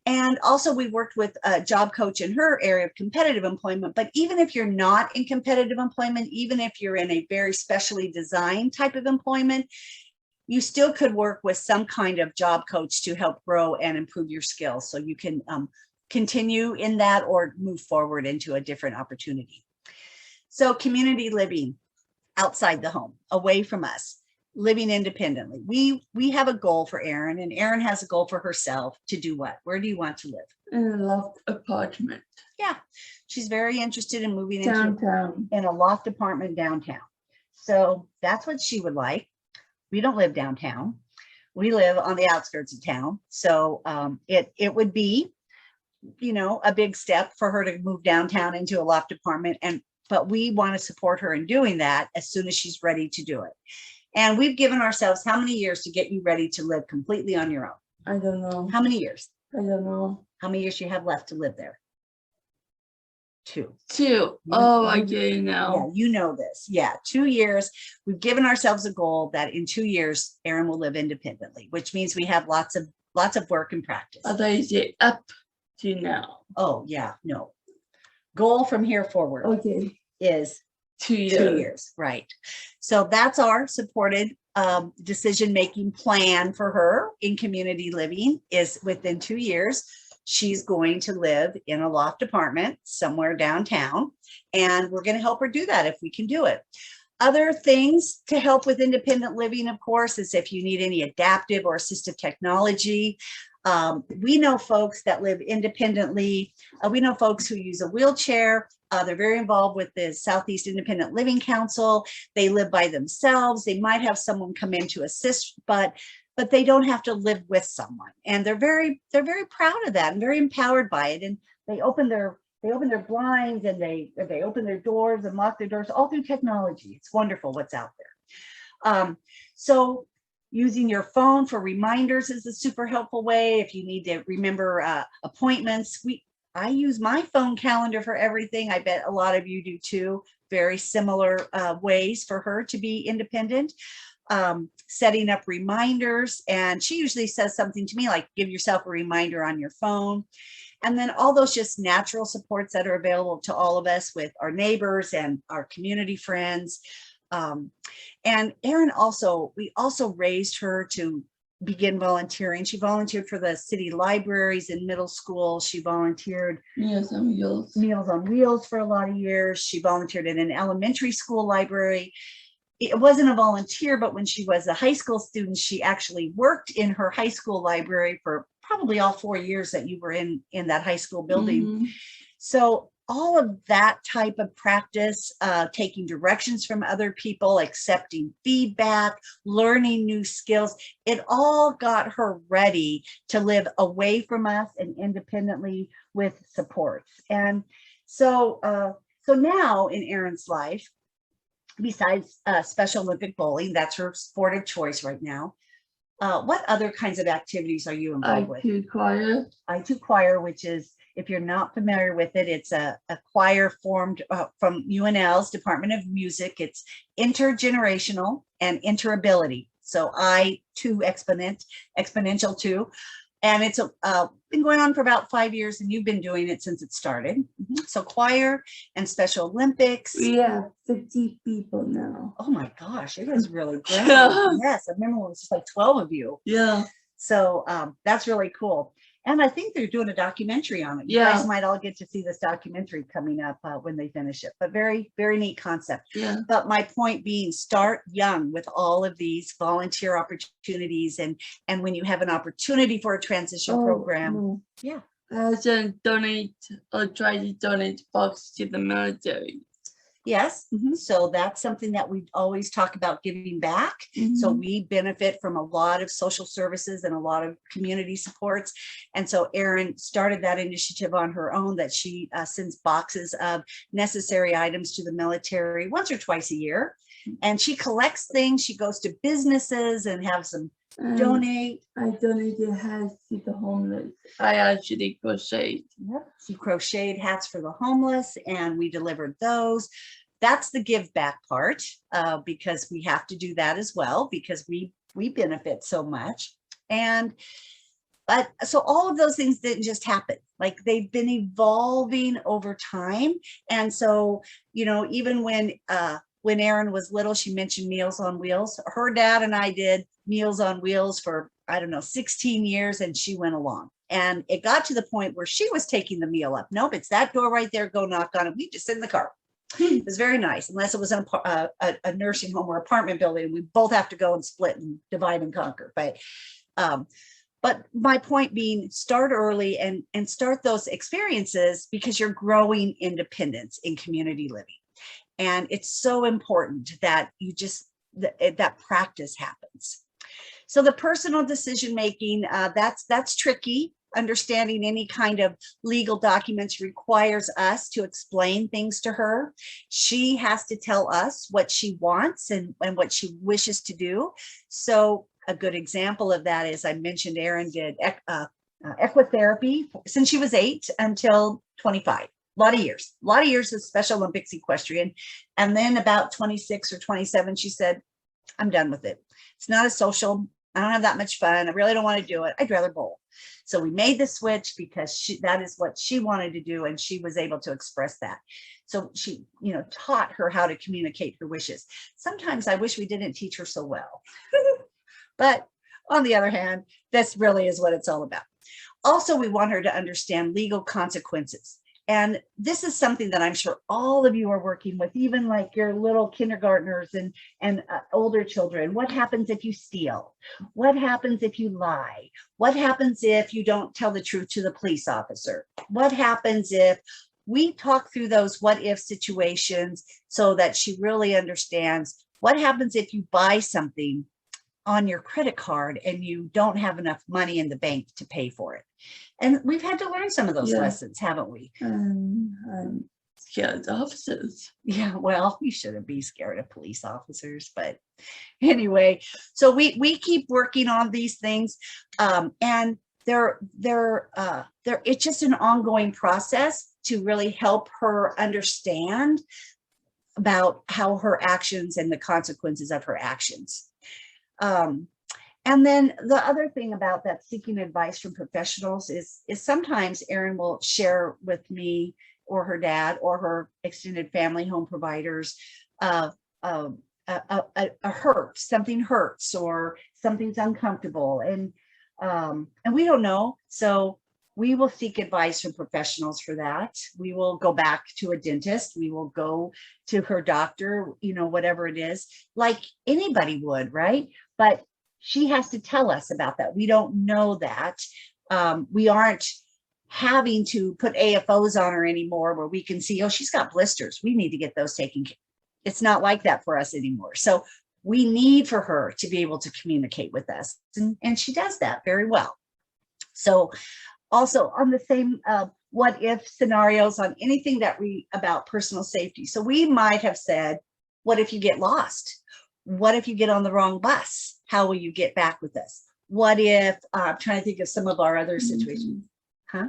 And also we worked with a job coach in her area of competitive employment. But even if you're not in competitive employment, even if you're in a very specially designed type of employment, you still could work with some kind of job coach to help grow and improve your skills. So you can continue in that or move forward into a different opportunity. So community living outside the home, away from us, living independently. We have a goal for Erin, and Erin has a goal for herself to do what? Where do you want to live? In a loft apartment. Yeah, she's very interested in moving Downtown. in a loft apartment downtown. So that's what she would like. We don't live downtown. We live on the outskirts of town. So it would be, you know, a big step for her to move downtown into a loft apartment, but we want to support her in doing that as soon as she's ready to do it. And we've given ourselves how many years to get you ready to live completely on your own? I don't know. How many years? I don't know. How many years do you have left to live there? 2. 2. Oh, I get it now. Yeah, you know this. Yeah, 2 years. We've given ourselves a goal that in 2 years, Erin will live independently, which means we have lots of work and practice. I thought you said up to now. Oh, yeah, no. Goal from here forward is 2 years. 2 years, right? So that's our supported decision-making plan for her in community living is within 2 years. She's going to live in a loft apartment somewhere downtown, and we're going to help her do that if we can do it. Other things to help with independent living, of course, is if you need any adaptive or assistive technology. We know folks that live independently. We know folks who use a wheelchair. They're very involved with the Southeast Independent Living Council. They live by themselves. They might have someone come in to assist, but they don't have to live with someone. And they're very proud of that and very empowered by it. And they open their blinds and they open their doors and lock their doors all through technology. It's wonderful what's out there. So using your phone for reminders is a super helpful way. If you need to remember appointments, I use my phone calendar for everything. I bet a lot of you do too. Very similar ways for her to be independent. Setting up reminders, and she usually says something to me like, give yourself a reminder on your phone. And then all those just natural supports that are available to all of us with our neighbors and our community friends. And Erin we also raised her to begin volunteering. She volunteered for the city libraries in middle school. She volunteered Meals on Wheels. Meals on Wheels for a lot of years. She volunteered in an elementary school library. It wasn't a volunteer, but when she was a high school student, she actually worked in her high school library for probably all 4 years that you were in that high school building. Mm-hmm. So all of that type of practice, taking directions from other people, accepting feedback, learning new skills, it all got her ready to live away from us and independently with supports. And so now in Erin's life, besides Special Olympic bowling, that's her sport of choice right now. What other kinds of activities are you involved with? I2 choir. I2 choir, which is, if you're not familiar with it, it's a choir formed from UNL's Department of Music. It's intergenerational and interability. So I2 exponential 2. And it's been going on for about 5 years, and you've been doing it since it started. So choir and Special Olympics. We have 50 people now. Oh my gosh, it is really great. Yeah. Yes, I remember when it was just like 12 of you. Yeah. So that's really cool. And I think they're doing a documentary on it. You Yeah. guys might all get to see this documentary coming up when they finish it. But very, very neat concept. Yeah. But my point being, start young with all of these volunteer opportunities. And when you have an opportunity for a transition program. No. Yeah. I can donate or try to donate bucks to the military. Yes. So that's something that we always talk about, giving back. So we benefit from a lot of social services and a lot of community supports. And so Erin started that initiative on her own, that she sends boxes of necessary items to the military once or twice a year. And she collects things. She goes to businesses and have some donate. I donated hats to the homeless. I actually crocheted. Yep. She crocheted hats for the homeless, and we delivered those. That's the give back part, because we have to do that as well, because we benefit so much. But so all of those things didn't just happen. Like, they've been evolving over time. And so, you know, even when Erin was little, she mentioned Meals on Wheels. Her dad and I did Meals on Wheels for, I don't know, 16 years, and she went along. And it got to the point where she was taking the meal up. Nope, it's that door right there. Go knock on it. We just sit in the car. It was very nice, unless it was in a nursing home or apartment building. We both have to go and split and divide and conquer. But my point being, start early and start those experiences, because you're growing independence in community living. And it's so important that you just, that practice happens. So the personal decision making, that's tricky. Understanding any kind of legal documents requires us to explain things to her. She has to tell us what she wants and what she wishes to do. So a good example of that is, I mentioned Erin did equitherapy since she was 8 until 25. A lot of years of Special Olympics equestrian. And then about 26 or 27, she said, I'm done with it. It's not a social. I don't have that much fun. I really don't want to do it. I'd rather bowl. So we made the switch because that is what she wanted to do, and she was able to express that. So she, you know, taught her how to communicate her wishes. Sometimes I wish we didn't teach her so well. But on the other hand, this really is what it's all about. Also, we want her to understand legal consequences. And this is something that I'm sure all of you are working with, even like your little kindergartners and older children. What happens if you steal? What happens if you lie? What happens if you don't tell the truth to the police officer? What happens if we talk through those what if situations so that she really understands what happens if you buy something on your credit card and you don't have enough money in the bank to pay for it. And we've had to learn some of those lessons, haven't we? I'm scared of officers. Yeah, well, you shouldn't be scared of police officers, but anyway, so we keep working on these things, and it's just an ongoing process to really help her understand about how her actions and the consequences of her actions. And then the other thing about that, seeking advice from professionals, is sometimes Erin will share with me or her dad or her extended family home providers a hurt, something hurts or something's uncomfortable, and we don't know. So we will seek advice from professionals for that. We will go back to a dentist. We will go to her doctor, you know, whatever it is, like anybody would, right? But she has to tell us about that. We don't know that. We aren't having to put AFOs on her anymore where we can see, oh, she's got blisters. We need to get those taken care of. It's not like that for us anymore. So we need for her to be able to communicate with us. And she does that very well. So also on the same what if scenarios on anything that about personal safety. So we might have said, what if you get lost? What if you get on the wrong bus? How will you get back with us? What if, I'm trying to think of some of our other situations. Huh?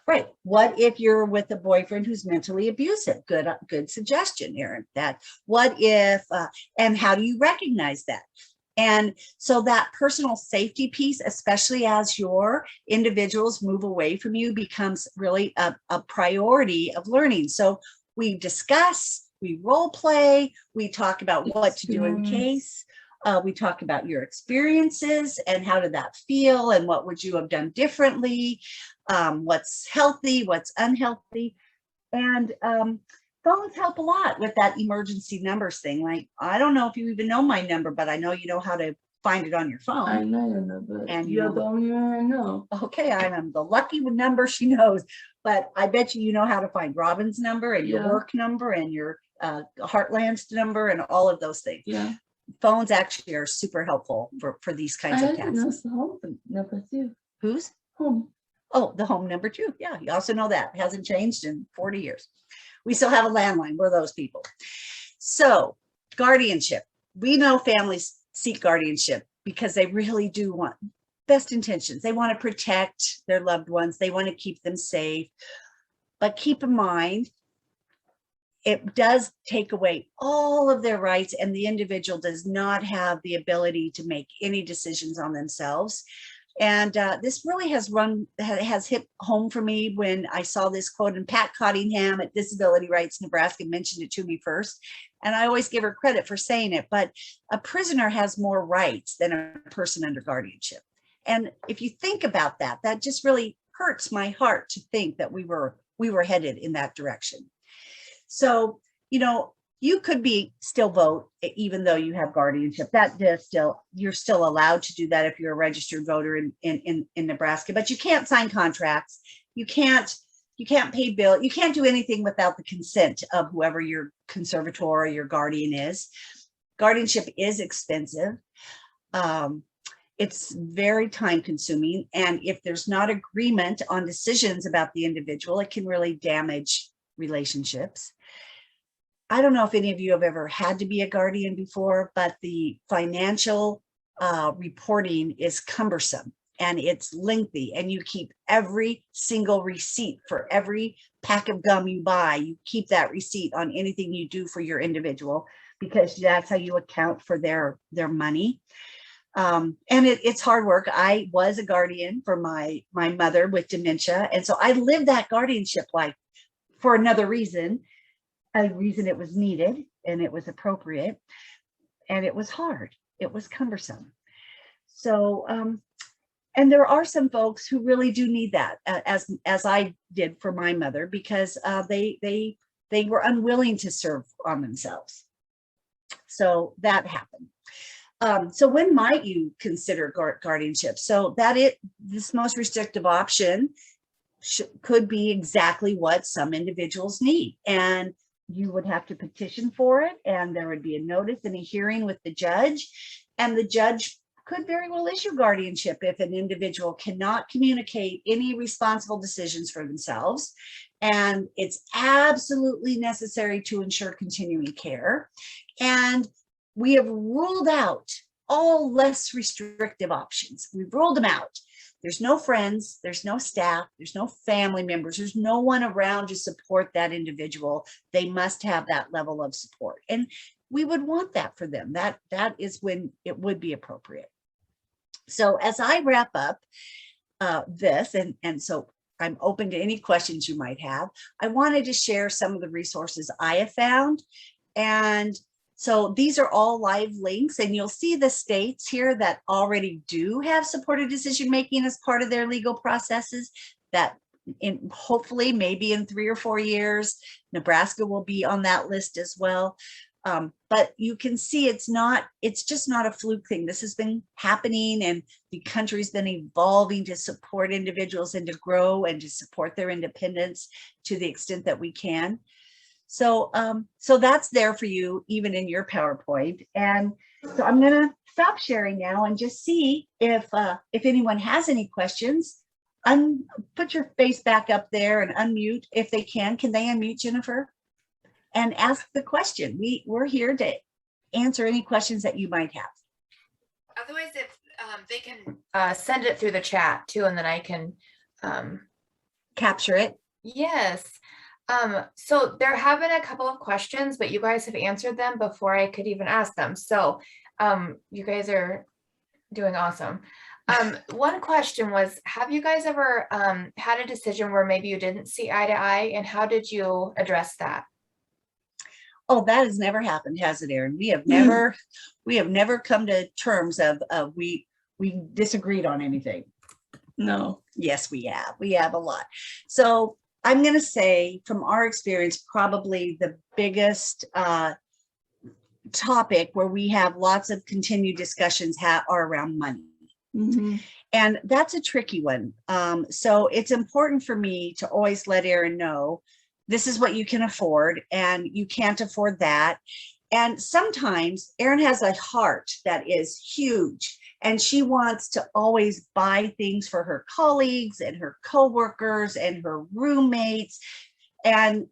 Right. What if you're with a boyfriend who's mentally abusive? Good suggestion, Erin. That what if, and how do you recognize that? And so that personal safety piece, especially as your individuals move away from you, becomes really a priority of learning. So we discuss, we role play, we talk about what to do in case. We talk about your experiences and how did that feel and what would you have done differently, what's healthy, what's unhealthy. And phones help a lot with that emergency numbers thing. Like, I don't know if you even know my number, but I know you know how to find it on your phone. I know your number. And You're the only one I know. Okay, I am the lucky number she knows, but I bet you know how to find Robin's number and your work number and your Heartland's number and all of those things. Yeah. Phones actually are super helpful for these kinds of tasks. I know the home number too. Who's? Home. Oh, the home number too. Yeah, you also know that. It hasn't changed in 40 years. We still have a landline. We're those people. So guardianship. We know families seek guardianship because they really do want best intentions. They want to protect their loved ones. They want to keep them safe. But keep in mind, it does take away all of their rights, and the individual does not have the ability to make any decisions on themselves. And this really has hit home for me when I saw this quote, and Pat Cottingham at Disability Rights Nebraska mentioned it to me first. And I always give her credit for saying it, but a prisoner has more rights than a person under guardianship. And if you think about that, that just really hurts my heart to think that we were headed in that direction. So, you know, you could still vote even though you have guardianship. That does you're still allowed to do that if you're a registered voter in Nebraska, but you can't sign contracts. You can't pay bill. You can't do anything without the consent of whoever your conservator or your guardian is. Guardianship is expensive. It's very time consuming. And if there's not agreement on decisions about the individual, it can really damage relationships. I don't know if any of you have ever had to be a guardian before, but the financial reporting is cumbersome and it's lengthy, and you keep every single receipt for every pack of gum you buy. You keep that receipt on anything you do for your individual, because that's how you account for their money. And it's hard work. I was a guardian for my mother with dementia. And so I lived that guardianship life for another reason, a reason it was needed and it was appropriate, and it was hard. It was cumbersome. So, and there are some folks who really do need that, as I did for my mother, because they were unwilling to serve on themselves. So that happened. So when might you consider guardianship? So this most restrictive option could be exactly what some individuals need. And you would have to petition for it, and there would be a notice and a hearing with the judge. And the judge could very well issue guardianship if an individual cannot communicate any responsible decisions for themselves. And it's absolutely necessary to ensure continuing care. And we have ruled out all less restrictive options. We've ruled them out. There's no friends, there's no staff, there's no family members, there's no one around to support that individual. They must have that level of support. And we would want that for them. That is when it would be appropriate. So as I wrap up this, and so I'm open to any questions you might have, I wanted to share some of the resources I have found. And so these are all live links, and you'll see the states here that already do have supported decision-making as part of their legal processes, that hopefully maybe in 3 or 4 years, Nebraska will be on that list as well. But you can see it's just not a fluke thing. This has been happening, and the country's been evolving to support individuals and to grow and to support their independence to the extent that we can. So that's there for you, even in your PowerPoint. And so I'm going to stop sharing now and just see if anyone has any questions. Put your face back up there and unmute if they can. Can they unmute, Jennifer? And ask the question. We're here to answer any questions that you might have. Otherwise, if they can send it through the chat too, and then I can capture it. Yes. So there have been a couple of questions, but you guys have answered them before I could even ask them. So you guys are doing awesome. One question was, have you guys ever had a decision where maybe you didn't see eye to eye, and how did you address that? Oh, that has never happened, has it, Erin? We have never come to terms of we disagreed on anything. No. Yes, we have. We have a lot. So I'm going to say from our experience, probably the biggest topic where we have lots of continued discussions are around money. Mm-hmm. And that's a tricky one. So it's important for me to always let Erin know, this is what you can afford and you can't afford that. And sometimes Erin has a heart that is huge and she wants to always buy things for her colleagues and her coworkers and her roommates. And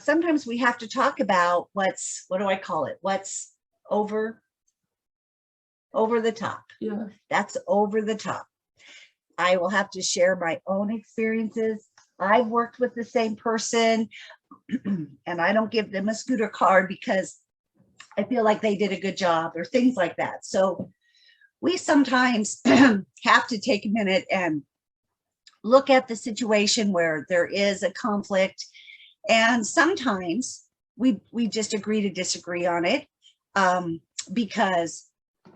sometimes we have to talk about what do I call it? What's over the top. Yeah. That's over the top. I will have to share my own experiences. I've worked with the same person and I don't give them a scooter card because I feel like they did a good job or things like that. So we sometimes have to take a minute and look at the situation where there is a conflict. And sometimes we just agree to disagree on it because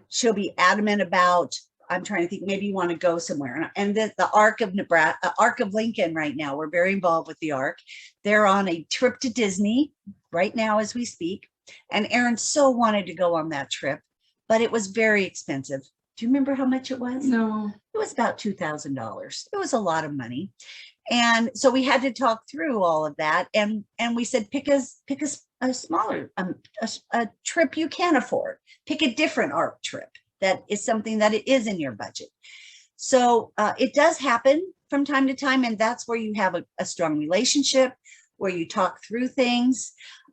she'll be adamant about, I'm trying to think, maybe you want to go somewhere. And the Arc of Nebraska, Arc of Lincoln right now, we're very involved with the Arc. They're on a trip to Disney right now as we speak. And Erin so wanted to go on that trip, but it was very expensive. Do you remember how much it was? No. It was about $2,000. It was a lot of money. And so we had to talk through all of that. And we said, pick a smaller a trip you can afford. Pick a different ARC trip that is something that it is in your budget. So it does happen from time to time. And that's where you have a strong relationship, where you talk through things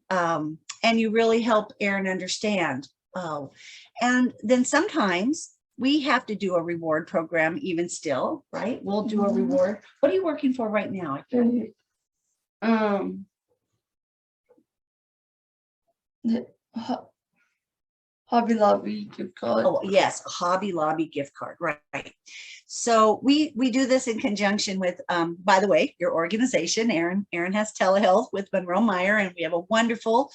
and you really help Erin understand. Oh, and then sometimes we have to do a reward program even still, right? We'll do a reward. What are you working for right now? Hobby Lobby gift card. Oh, yes, a Hobby Lobby gift card, right. So we do this in conjunction with, by the way, your organization, Erin has telehealth with Munroe-Meyer, and we have a wonderful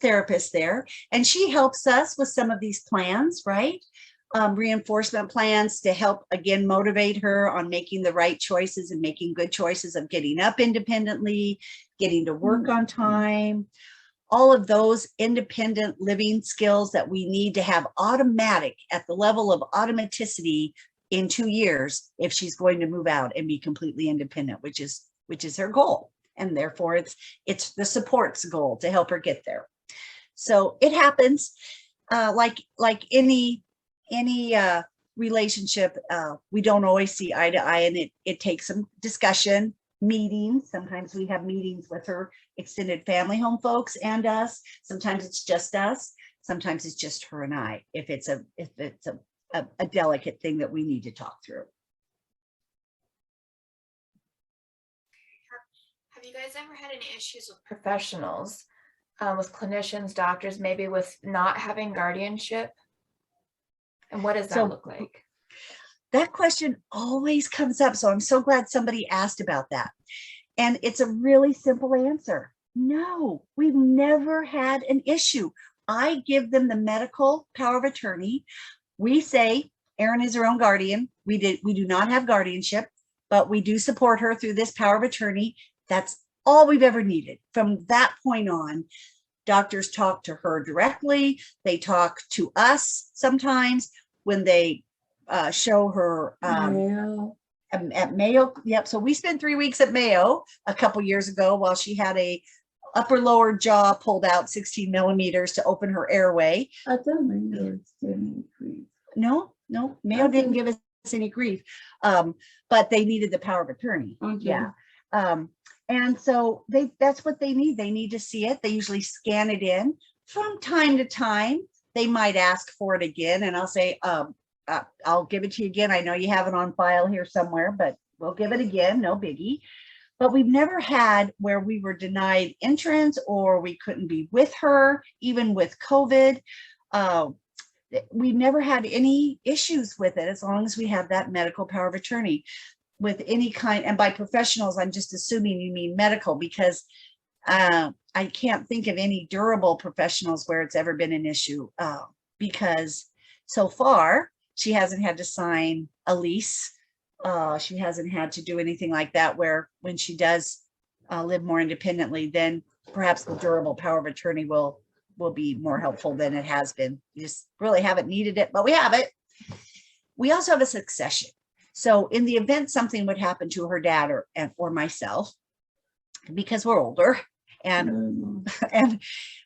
therapist there. And she helps us with some of these plans, right? Reinforcement plans to help, again, motivate her on making the right choices and making good choices of getting up independently, getting to work on time, all of those independent living skills that we need to have automatic at the level of automaticity in 2 years if she's going to move out and be completely independent, which is her goal. And therefore it's the support's goal to help her get there. So it happens like any relationship, we don't always see eye to eye, and it takes some discussion, meetings. Sometimes we have meetings with her extended family home folks and us. Sometimes it's just us. Sometimes it's just her and I, if it's a delicate thing that we need to talk through. Have you guys ever had any issues with professionals, with clinicians, doctors, maybe with not having guardianship? And what does that look like? That question always comes up. So I'm so glad somebody asked about that. And it's a really simple answer. No, we've never had an issue. I give them the medical power of attorney. We say Erin is her own guardian. We do not have guardianship, but we do support her through this power of attorney. That's all we've ever needed. From that point on, doctors talk to her directly. They talk to us sometimes when they show her at Mayo. Yep. So we spent 3 weeks at Mayo a couple years ago while she had a upper lower jaw pulled out 16 millimeters to open her airway. I thought Mayo didn't grief. No, Mayo didn't give us any grief, but they needed the power of attorney. Okay. Yeah. And so that's what they need. They need to see it. They usually scan it in. From time to time, they might ask for it again, and I'll say, I'll give it to you again. I know you have it on file here somewhere, but we'll give it again. No biggie. but we've never had where we were denied entrance or we couldn't be with her, even with COVID. We never had any issues with it as long as we have that medical power of attorney with any kind. And by professionals, I'm just assuming you mean medical, because I can't think of any durable professionals where it's ever been an issue, because so far she hasn't had to sign a lease. She hasn't had to do anything like that, where when she does live more independently, then perhaps the durable power of attorney will be more helpful than it has been. We just really haven't needed it, but we have it. We also have a succession. So in the event something would happen to her dad or myself, because we're older, and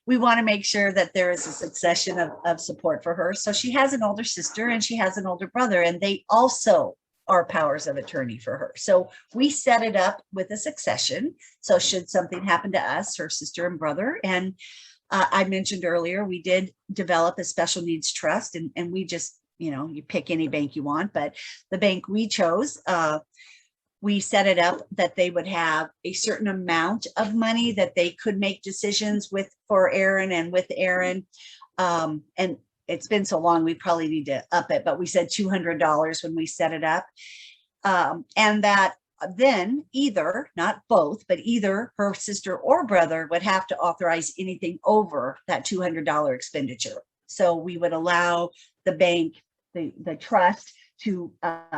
we want to make sure that there is a succession of support for her. So she has an older sister and she has an older brother, and they also are powers of attorney for her. So we set it up with a succession. So should something happen to us, her sister and brother, and I mentioned earlier, we did develop a special needs trust, and we just, you pick any bank you want, but the bank we chose, we set it up that they would have a certain amount of money that they could make decisions for Erin and with Erin. And it's been so long, we probably need to up it, but we said $200 when we set it up. And that then either, not both, but either her sister or brother would have to authorize anything over that $200 expenditure. So we would allow the bank, the trust, to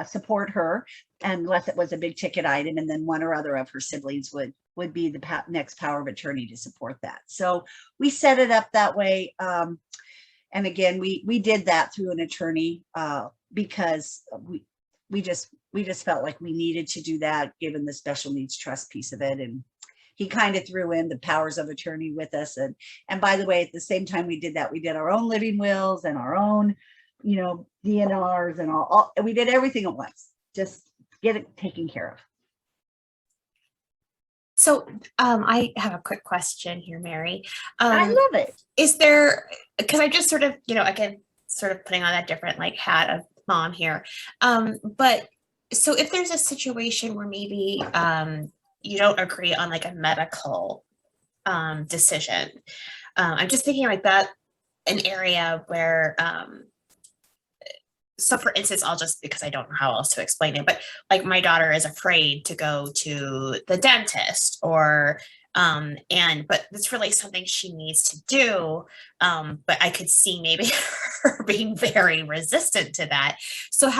support her unless it was a big ticket item, and then one or other of her siblings would be the next power of attorney to support that. So we set it up that way. And again, we did that through an attorney because we just felt like we needed to do that given the special needs trust piece of it. And he kind of threw in the powers of attorney with us. And by the way, at the same time we did that, we did our own living wills and our own, DNRs and all, we did everything at once, just get it taken care of. So I have a quick question here, Mary. I love it. Is there, because I just sort of, again, sort of putting on that different hat of mom here. But so if there's a situation where maybe you don't agree on a medical decision, I'm just thinking that an area where, so for instance, I'll just, because I don't know how else to explain it, but my daughter is afraid to go to the dentist but it's really something she needs to do. But I could see maybe her being very resistant to that. So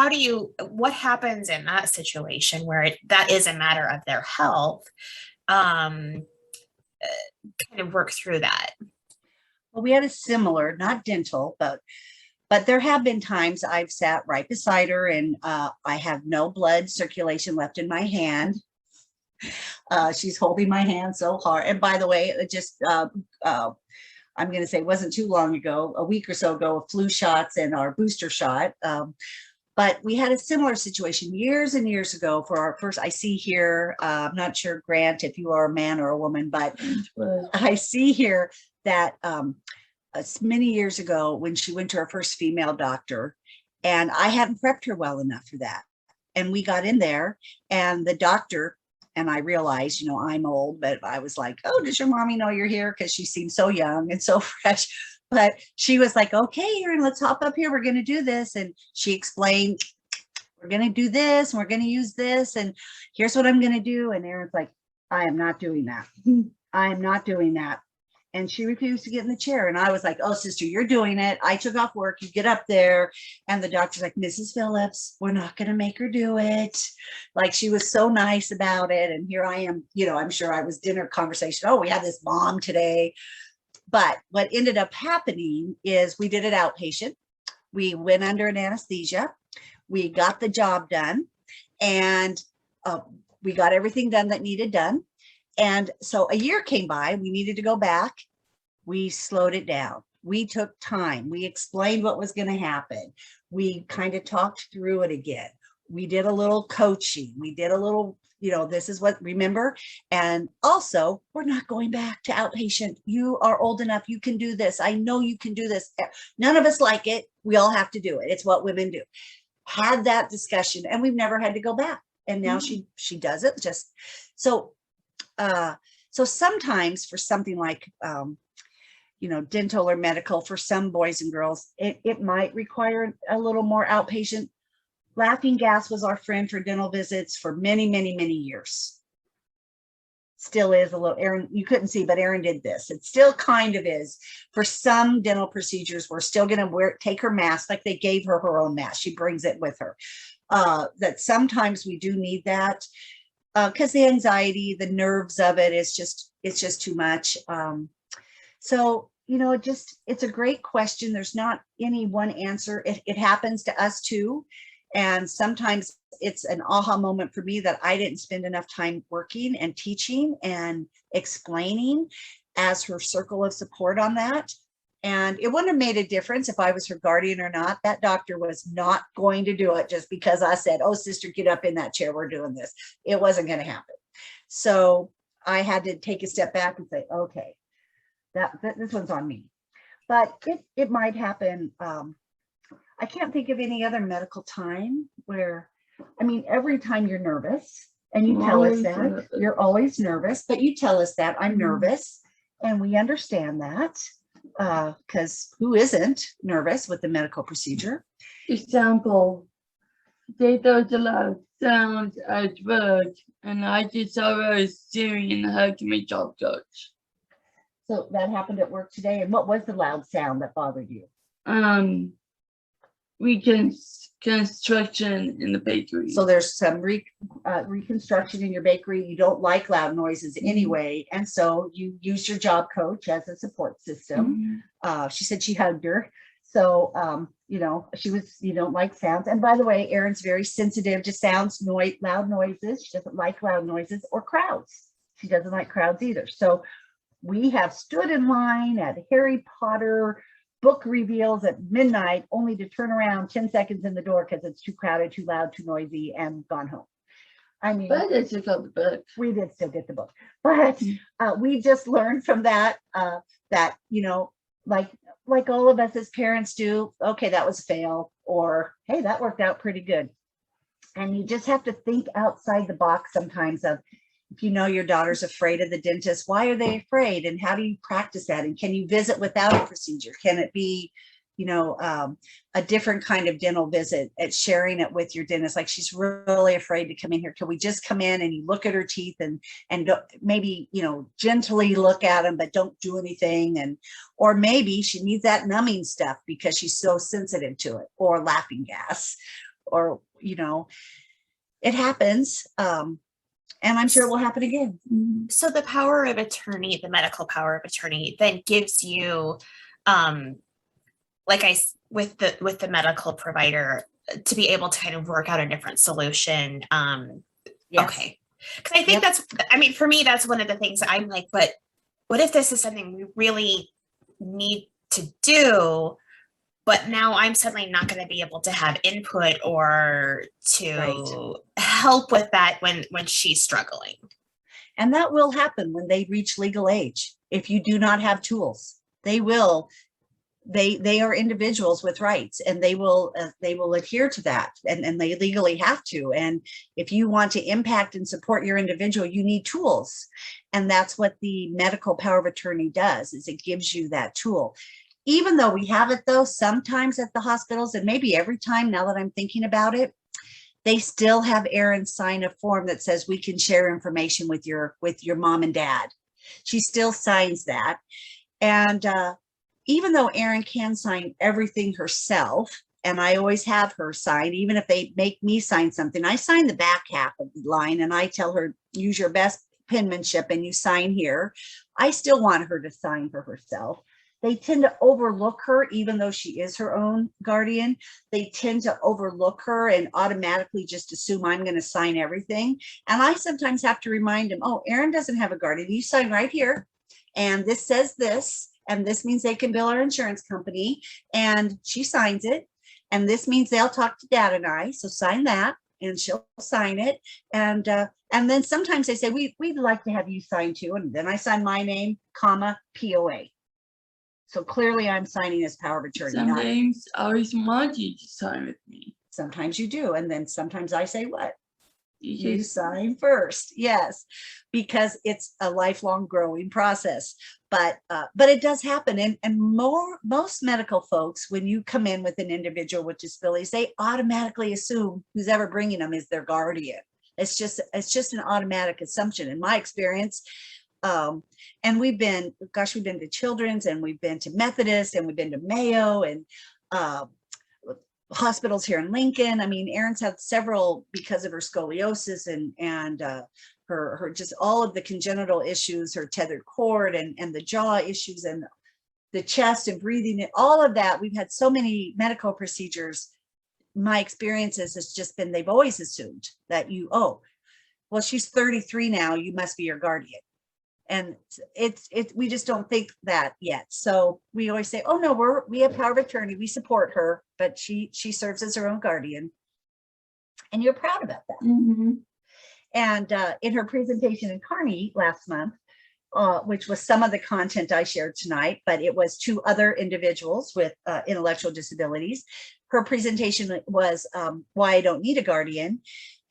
what happens in that situation where that is a matter of their health, kind of work through that? Well, we had a similar, not dental, but there have been times I've sat right beside her and I have no blood circulation left in my hand. She's holding my hand so hard. And by the way, it just, I'm going to say it wasn't too long ago, a week or so ago, of flu shots and our booster shot. But we had a similar situation years and years ago for our first, I see here, I'm not sure, Grant, if you are a man or a woman, but I see here that many years ago when she went to her first female doctor, and I hadn't prepped her well enough for that. And we got in there and the doctor, and I realized, I'm old, but I was like, oh, does your mommy know you're here? Because she seemed so young and so fresh. But she was like, okay, Erin, let's hop up here. We're going to do this. And she explained, we're going to do this, and we're going to use this, and here's what I'm going to do. And Erin's like, I am not doing that. I am not doing that. And she refused to get in the chair. And I was like, oh, sister, you're doing it. I took off work. You get up there. And the doctor's like, Mrs. Phillips, we're not going to make her do it. She was so nice about it. And here I am, I'm sure I was dinner conversation. Oh, we had this mom today. But what ended up happening is we did it outpatient. We went under an anesthesia. We got the job done. And we got everything done that needed done. And so a year came by, we needed to go back. We slowed it down. We took time. We explained what was going to happen. We kind of talked through it again. We did a little coaching. We did a little, this is what, remember? And also, we're not going back to outpatient. You are old enough. You can do this. I know you can do this. None of us like it. We all have to do it. It's what women do. Had that discussion, and we've never had to go back. And now she does it. Just so So sometimes for something like, dental or medical, for some boys and girls, it might require a little more outpatient. Laughing gas was our friend for dental visits for many, many, many years. Still is a little. Erin, you couldn't see, but Erin did this. It still kind of is. For some dental procedures, we're still going to take her mask, like they gave her her own mask. She brings it with her. That sometimes we do need that because the anxiety, the nerves of it is it's just too much. So, it's a great question. There's not any one answer. It happens to us too. And sometimes it's an aha moment for me that I didn't spend enough time working and teaching and explaining as her circle of support on that. And it wouldn't have made a difference if I was her guardian or not. That doctor was not going to do it just because I said, oh, sister, get up in that chair. We're doing this. It wasn't going to happen. So I had to take a step back and say, okay, this one's on me. But it might happen. I can't think of any other medical time where, every time you're nervous and you tell us that you're always nervous, but you tell us that I'm nervous and we understand that because who isn't nervous with the medical procedure? Example, they don't allow sound at work, and I just saw her staring and hugging my job coach. So that happened at work today. And what was the loud sound that bothered you? Reconstruction in the bakery. So there's some reconstruction in your bakery. You don't like loud noises anyway. And so you use your job coach as a support system. She said she hugged her. So, you don't like sounds. And by the way, Erin's very sensitive to sounds, loud noises. She doesn't like loud noises or crowds. She doesn't like crowds either. So we have stood in line at Harry Potter book reveals at midnight, only to turn around 10 seconds in the door because it's too crowded, too loud, too noisy, and gone home. But I still got the book. We did still get the book, but we just learned from that, like all of us as parents do, okay, that was a fail, or hey, that worked out pretty good. And you just have to think outside the box sometimes of, if your daughter's afraid of the dentist, why are they afraid? And how do you practice that? And can you visit without a procedure? Can it be, a different kind of dental visit at sharing it with your dentist? Like she's really afraid to come in here. Can we just come in and you look at her teeth and maybe, gently look at them, but don't do anything. Or maybe she needs that numbing stuff because she's so sensitive to it, or laughing gas, or, it happens. And I'm sure it will happen again. So the power of attorney, the medical power of attorney, then gives you, with the medical provider, to be able to kind of work out a different solution. Yes. Okay. Because I think for me, that's one of the things I'm like, but what if this is something we really need to do, but now I'm suddenly not going to be able to have input or to help with that when she's struggling. And that will happen when they reach legal age. If you do not have tools, they will. They are individuals with rights, and they will adhere to that, and they legally have to. And if you want to impact and support your individual, you need tools. And that's what the medical power of attorney does, is it gives you that tool. Even though we have it, though, sometimes at the hospitals, and maybe every time now that I'm thinking about it, they still have Erin sign a form that says we can share information with your mom and dad. She still signs that. And even though Erin can sign everything herself, and I always have her sign, even if they make me sign something, I sign the back half of the line and I tell her, use your best penmanship and you sign here. I still want her to sign for herself. They tend to overlook her, even though she is her own guardian. They tend to overlook her and automatically just assume I'm going to sign everything. And I sometimes have to remind them, oh, Erin doesn't have a guardian. You sign right here. And this says this. And this means they can bill our insurance company. And she signs it. And this means they'll talk to Dad and I. So sign that. And she'll sign it. And then sometimes they say, we'd like to have you sign too. And then I sign my name, comma, POA. So clearly I'm signing as power of attorney. Sometimes I always want you to sign with me. Sometimes you do. And then sometimes I say what? You just- sign first, yes, because it's a lifelong growing process. But it does happen, and most medical folks, when you come in with an individual with disabilities, they automatically assume who's ever bringing them is their guardian. It's just an automatic assumption in my experience. And we've been to Children's, and we've been to Methodist, and we've been to Mayo, and hospitals here in Lincoln. I mean, Erin's had several because of her scoliosis and her just all of the congenital issues, her tethered cord and the jaw issues and the chest and breathing, and all of that. We've had so many medical procedures. My experiences has just been, they've always assumed that well, she's 33 now, you must be your guardian. And we just don't think that yet. So we always say, oh no, we have power of attorney, we support her, but she serves as her own guardian. And you're proud about that. Mhm. And in her presentation in Kearney last month, which was some of the content I shared tonight, but it was 2 other individuals with intellectual disabilities. Her presentation was why I don't need a guardian.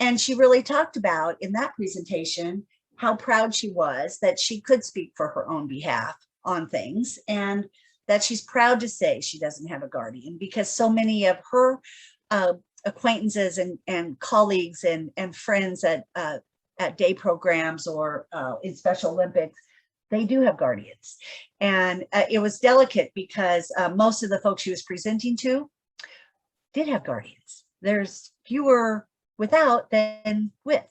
And she really talked about in that presentation how proud she was that she could speak for her own behalf on things, and that she's proud to say she doesn't have a guardian, because so many of her acquaintances and colleagues and friends at day programs or in Special Olympics, they do have guardians. And it was delicate because most of the folks she was presenting to did have guardians. There's fewer without than with,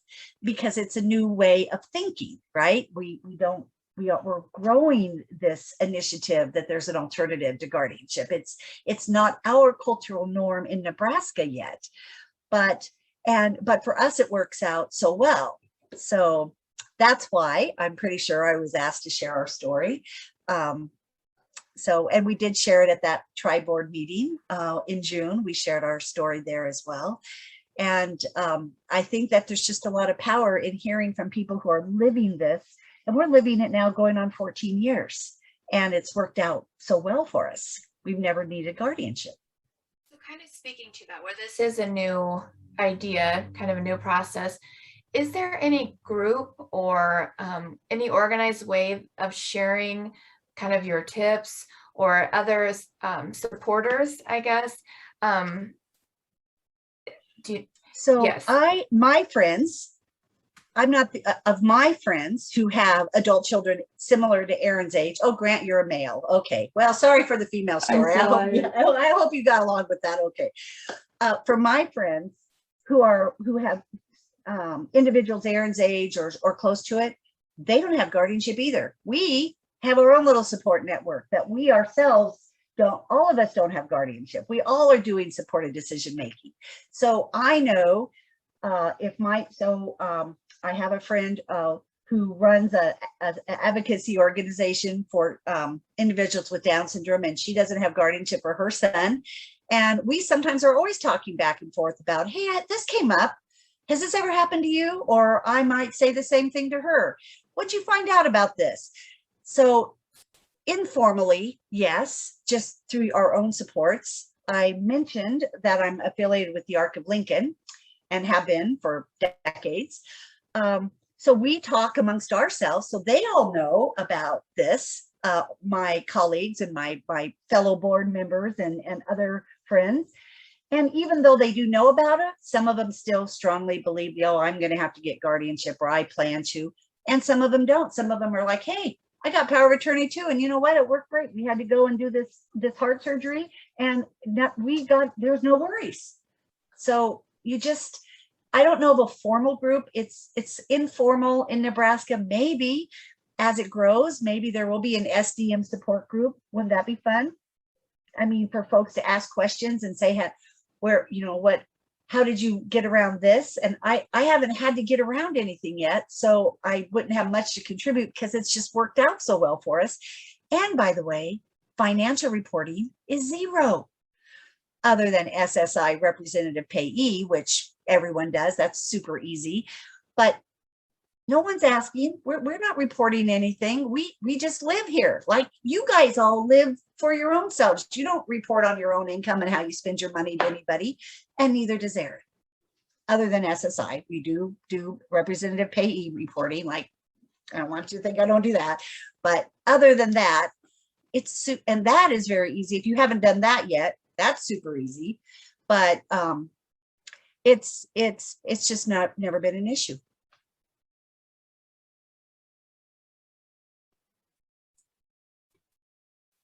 because it's a new way of thinking, right? We're growing this initiative that there's an alternative to guardianship. It's not our cultural norm in Nebraska yet, but for us it works out so well. So that's why I'm pretty sure I was asked to share our story. And we did share it at that tri-board meeting in June. We shared our story there as well. And I think that there's just a lot of power in hearing from people who are living this, and we're living it now going on 14 years, and it's worked out so well for us. We've never needed guardianship. So kind of speaking to that, where this is a new idea, kind of a new process, is there any group or any organized way of sharing kind of your tips or others supporters, I guess? Yes. My friends, I'm not of my friends who have adult children similar to Erin's age. Oh, Grant, you're a male. Okay. Well, sorry for the female story. I hope you got along with that. Okay. For my friends who have individuals Erin's age or close to it, they don't have guardianship either. We have our own little support network that we ourselves all of us don't have guardianship. We all are doing supported decision making. So I know I have a friend who runs an advocacy organization for individuals with Down syndrome, and she doesn't have guardianship for her son. And we sometimes are always talking back and forth about, hey, this came up. Has this ever happened to you? Or I might say the same thing to her. What'd you find out about this? So informally, yes, just through our own supports. I mentioned that I'm affiliated with the Arc of Lincoln and have been for decades. So we talk amongst ourselves, so they all know about this, my colleagues and my fellow board members and other friends. And even though they do know about it, some of them still strongly believe, I'm going to have to get guardianship, or I plan to. And some of them don't. Some of them are like, hey, I got power of attorney too. And you know what? It worked great. We had to go and do this heart surgery, and there's no worries. So I don't know of a formal group. It's informal in Nebraska. Maybe as it grows, maybe there will be an SDM support group. Wouldn't that be fun? I mean, for folks to ask questions and say, how did you get around this? And I haven't had to get around anything yet, so I wouldn't have much to contribute because it's just worked out so well for us. And by the way, financial reporting is zero, other than SSI representative payee, which everyone does. That's super easy, but no one's asking. We're not reporting anything. We just live here. Like you guys all live for your own selves. You don't report on your own income and how you spend your money to anybody, and neither does Erin. other than SSI. We do representative payee reporting. Like, I don't want you to think I don't do that. But other than that, and that is very easy. If you haven't done that yet, that's super easy. But it's just never been an issue.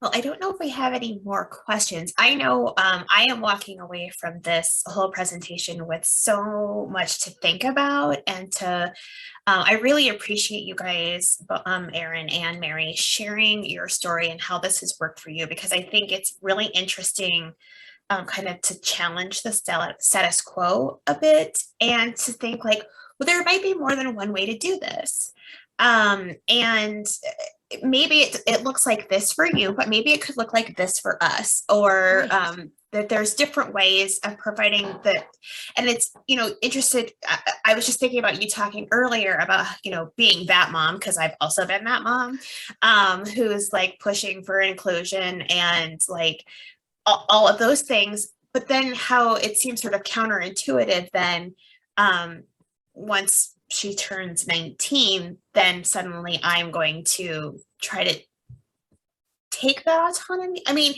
Well, I don't know if we have any more questions. I know I am walking away from this whole presentation with so much to think about, and I really appreciate you guys, Erin and Mary, sharing your story and how this has worked for you, because I think it's really interesting kind of to challenge the status quo a bit and to think like, well, there might be more than one way to do this. And maybe it looks like this for you, but maybe it could look like this for us, or that there's different ways of providing that. And it's, interested. I was just thinking about you talking earlier about, being that mom, because I've also been that mom, who's like pushing for inclusion and like all of those things. But then how it seems sort of counterintuitive then once she turns 19, then suddenly I'm going to try to take that autonomy. I mean,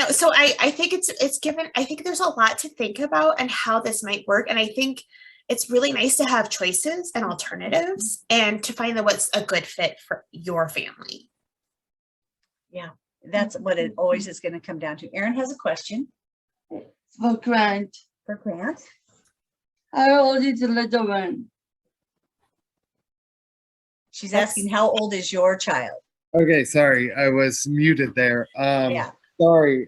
so I think it's given, I think there's a lot to think about and how this might work. And I think it's really nice to have choices and alternatives and to find what's a good fit for your family. Yeah, that's what it always is going to come down to. Erin has a question. For Grant. For Grant. How old is the little one? She's asking, how old is your child? Okay, sorry, I was muted there. Yeah. Sorry,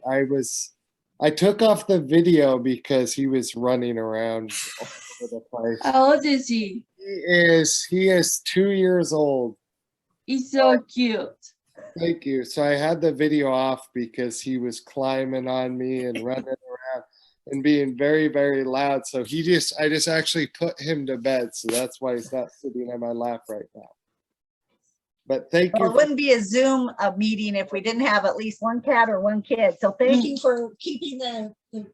I took off the video because he was running around all over the place. How old is he? He is 2 years old. He's so cute. Thank you. So I had the video off because he was climbing on me and running around and being very, very loud. So I just actually put him to bed. So that's why he's not sitting on my lap right now. But thank you. It wouldn't be a Zoom meeting if we didn't have at least one cat or one kid. So thank you for keeping the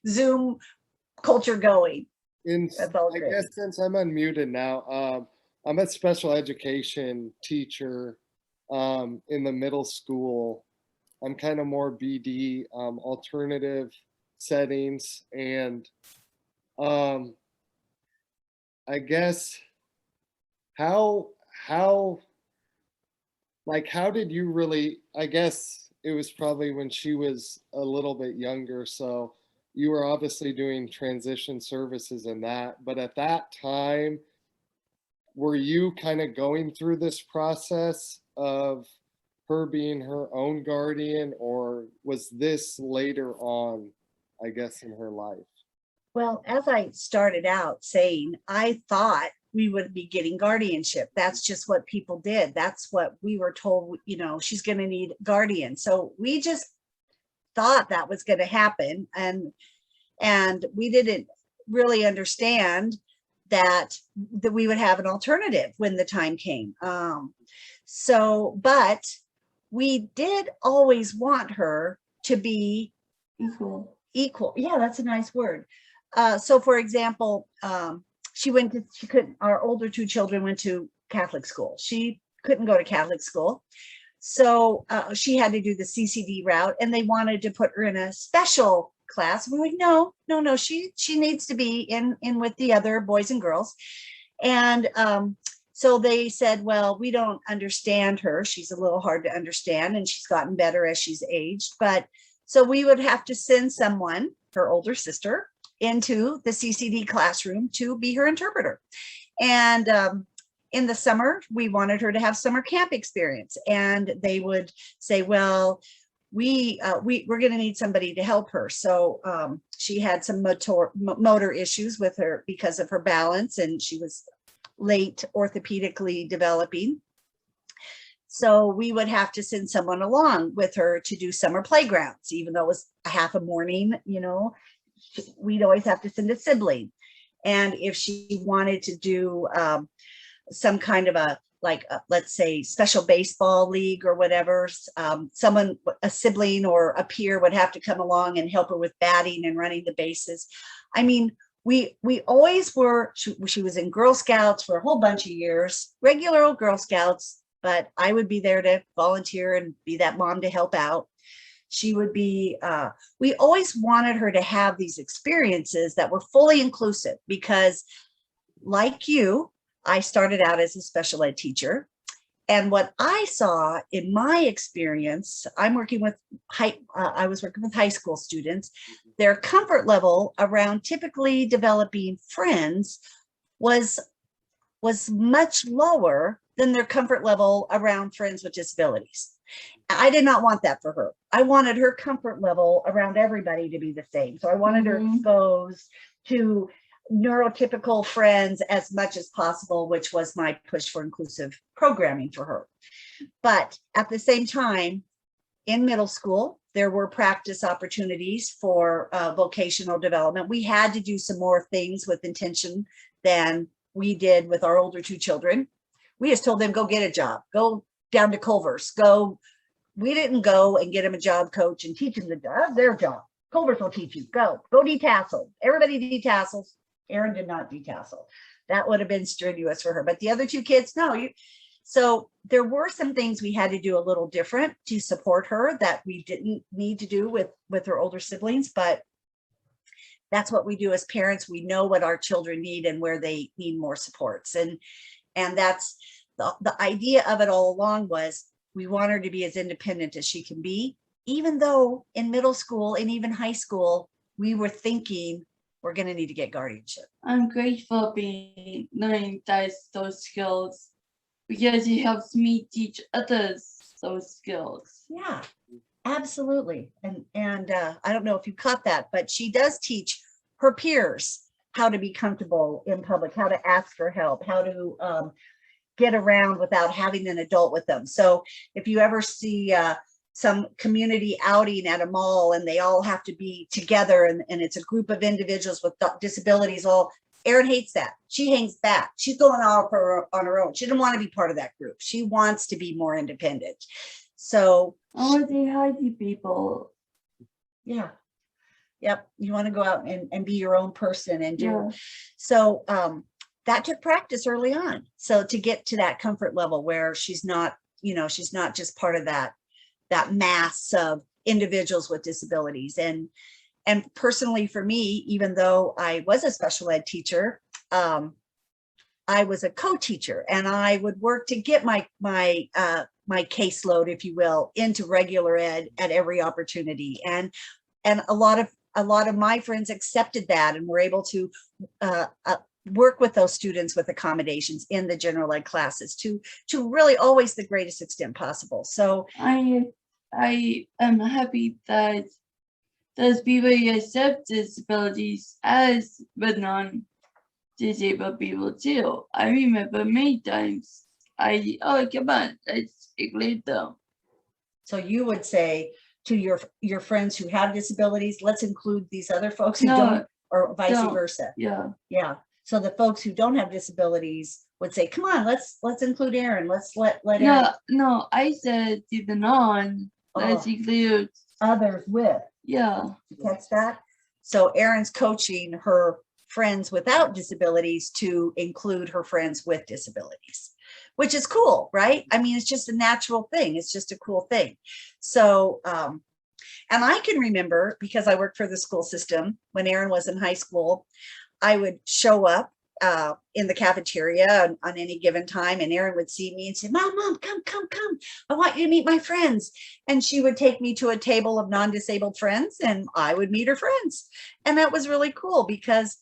Zoom culture going. I guess since I'm unmuted now, I'm a special education teacher in the middle school. I'm kind of more BD, alternative settings, and I guess how did you really, I guess it was probably when she was a little bit younger, so you were obviously doing transition services and that, but at that time, were you kind of going through this process of her being her own guardian, or was this later on, I guess, in her life? Well, as I started out saying, I thought we would be getting guardianship. That's just what people did. That's what we were told, she's going to need guardian. So we just thought that was going to happen. And we didn't really understand that we would have an alternative when the time came. But we did always want her to be equal. Yeah, that's a nice word. So for example, our older two children went to Catholic school. She couldn't go to Catholic school. So she had to do the CCD route, and they wanted to put her in a special class. We're like, no, she needs to be in with the other boys and girls. And so they said, well, we don't understand her. She's a little hard to understand, and she's gotten better as she's aged. But so we would have to send someone, her older sister, into the CCD classroom to be her interpreter. And in the summer, we wanted her to have summer camp experience. And they would say, well, we're going to need somebody to help her. So she had some motor issues with her because of her balance, and she was late orthopedically developing. So we would have to send someone along with her to do summer playgrounds, even though it was a half a morning, we'd always have to send a sibling. And if she wanted to do some kind of let's say special baseball league or whatever, a sibling or a peer would have to come along and help her with batting and running the bases. I mean, we always were, she was in Girl Scouts for a whole bunch of years, regular old Girl Scouts, but I would be there to volunteer and be that mom to help out. She would be, we always wanted her to have these experiences that were fully inclusive because like you, I started out as a special ed teacher. And what I saw in my experience, I was working with high school students, their comfort level around typically developing friends was much lower than their comfort level around friends with disabilities. I did not want that for her. I wanted her comfort level around everybody to be the same. So I wanted her exposed to neurotypical friends as much as possible, which was my push for inclusive programming for her. But at the same time, in middle school, there were practice opportunities for vocational development. We had to do some more things with intention than we did with our older two children. We just told them, go get a job, go down to Culver's, go. We didn't go and get them a job coach and teach them their job. Culver's will teach you, go detassel. Everybody detassels. Erin did not detassel. That would have been strenuous for her. But the other two kids, no. So there were some things we had to do a little different to support her that we didn't need to do with her older siblings. But that's what we do as parents. We know what our children need and where they need more supports. And that's the idea of it all along was we want her to be as independent as she can be, even though in middle school and even high school, we were thinking we're going to need to get guardianship. I'm grateful learning those skills because it helps me teach others those skills. Yeah, absolutely. And I don't know if you caught that, but she does teach her peers how to be comfortable in public, how to ask for help, how to get around without having an adult with them. So if you ever see some community outing at a mall and they all have to be together and it's a group of individuals with disabilities, Erin hates that. She hangs back. She's going off on her own. She doesn't want to be part of that group. She wants to be more independent. So I want to say hi to people. Yeah. Yep. You want to go out and be your own person and do. Yeah. So that took practice early on. So to get to that comfort level where she's not just part of that mass of individuals with disabilities. And personally for me, even though I was a special ed teacher, I was a co-teacher and I would work to get my caseload, if you will, into regular ed at every opportunity. And a lot of my friends accepted that and were able to work with those students with accommodations in the general ed classes to really always the greatest extent possible. So I am happy that those people accept disabilities as the non-disabled people too. I remember many times come on, let's include them. So you would say to your friends who have disabilities, let's include these other folks who don't, or vice versa. Yeah. Yeah. So the folks who don't have disabilities would say, come on, let's include Erin. Let's let Erin. No, I said to the let's include others with. Yeah. Catch that? So Erin's coaching her friends without disabilities to include her friends with disabilities, which is cool, right? I mean, it's just a natural thing. It's just a cool thing. So, and I can remember, because I worked for the school system when Erin was in high school, I would show up in the cafeteria on any given time, and Erin would see me and say, Mom, come. I want you to meet my friends. And she would take me to a table of non-disabled friends and I would meet her friends. And that was really cool because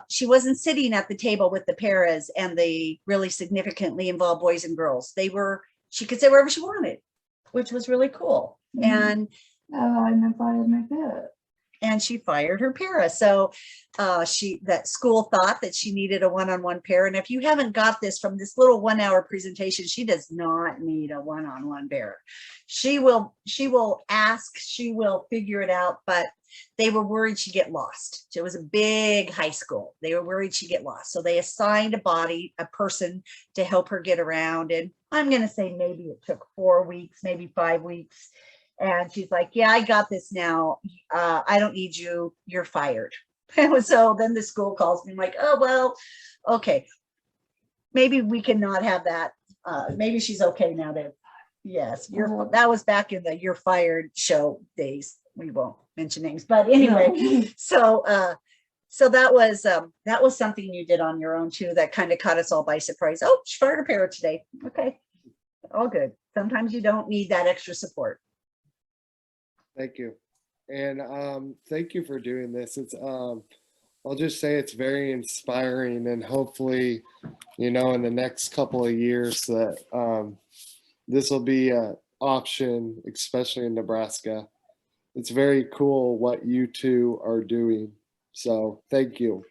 she wasn't sitting at the table with the paras and the really significantly involved boys and girls. She could sit wherever she wanted, which was really cool. Mm-hmm. And she fired her para. So that school thought that she needed a one-on-one pair. And if you haven't got this from this little 1 hour presentation, she does not need a one-on-one pair. She will ask, she will figure it out, but they were worried she'd get lost. It was a big high school. They were worried she'd get lost. So they assigned a person to help her get around. And I'm going to say maybe it took 4 weeks, maybe 5 weeks. And she's like, yeah, I got this now. I don't need you. You're fired. And so then the school calls me, I'm like, oh, well, okay. Maybe we cannot have that. Maybe she's okay now to, yes, that was back in the You're Fired show days. We won't mention names, but anyway, so that was something you did on your own too, that kind of caught us all by surprise. Oh, she fired a parent today. Okay, all good. Sometimes you don't need that extra support. Thank you. And thank you for doing this. It's I'll just say it's very inspiring, and hopefully, in the next couple of years that this will be an option, especially in Nebraska. It's very cool what you two are doing. So thank you.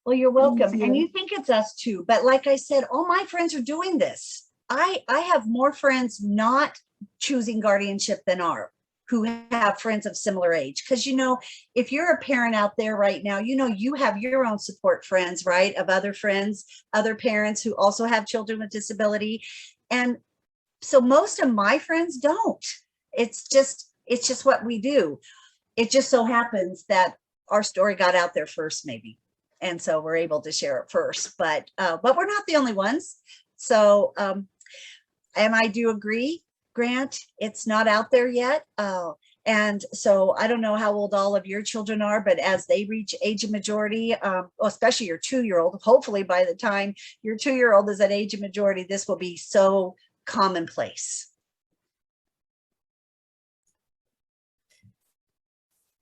Well, you're welcome. Thank And you. you think it's us too, but like I said, all my friends are doing this. I have more friends not choosing guardianship than are, who have friends of similar age. Because, if you're a parent out there right now, you have your own support friends, right? Of other friends, other parents who also have children with disability. And so most of my friends don't. It's just what we do. It just so happens that our story got out there first, maybe. And so we're able to share it first, but we're not the only ones. So, and I do agree, Grant, it's not out there yet. And so I don't know how old all of your children are, but as they reach age of majority, especially your 2-year-old, hopefully by the time your 2-year-old is at age of majority, this will be so commonplace.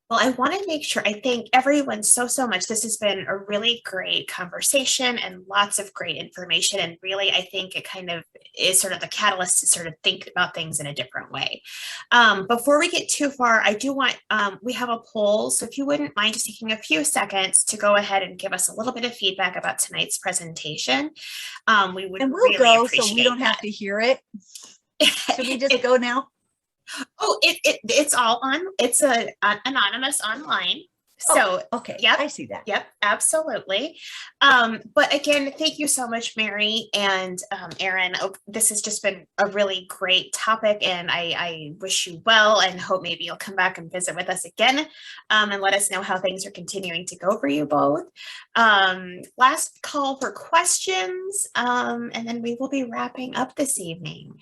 Well, I want to make sure, I thank everyone so much. This has been a really great conversation and lots of great information. And really, I think it kind of is sort of the catalyst to sort of think about things in a different way. Before we get too far, I do want, we have a poll. So if you wouldn't mind just taking a few seconds to go ahead and give us a little bit of feedback about tonight's presentation, we would really go appreciate so we don't have to hear it. Should we just go now? Oh, it's all on. It's anonymous online. So okay, yep, I see that. Yep, absolutely. But again, thank you so much, Mary and Erin. This has just been a really great topic, and I wish you well, and hope maybe you'll come back and visit with us again, and let us know how things are continuing to go for you both. Last call for questions, and then we will be wrapping up this evening.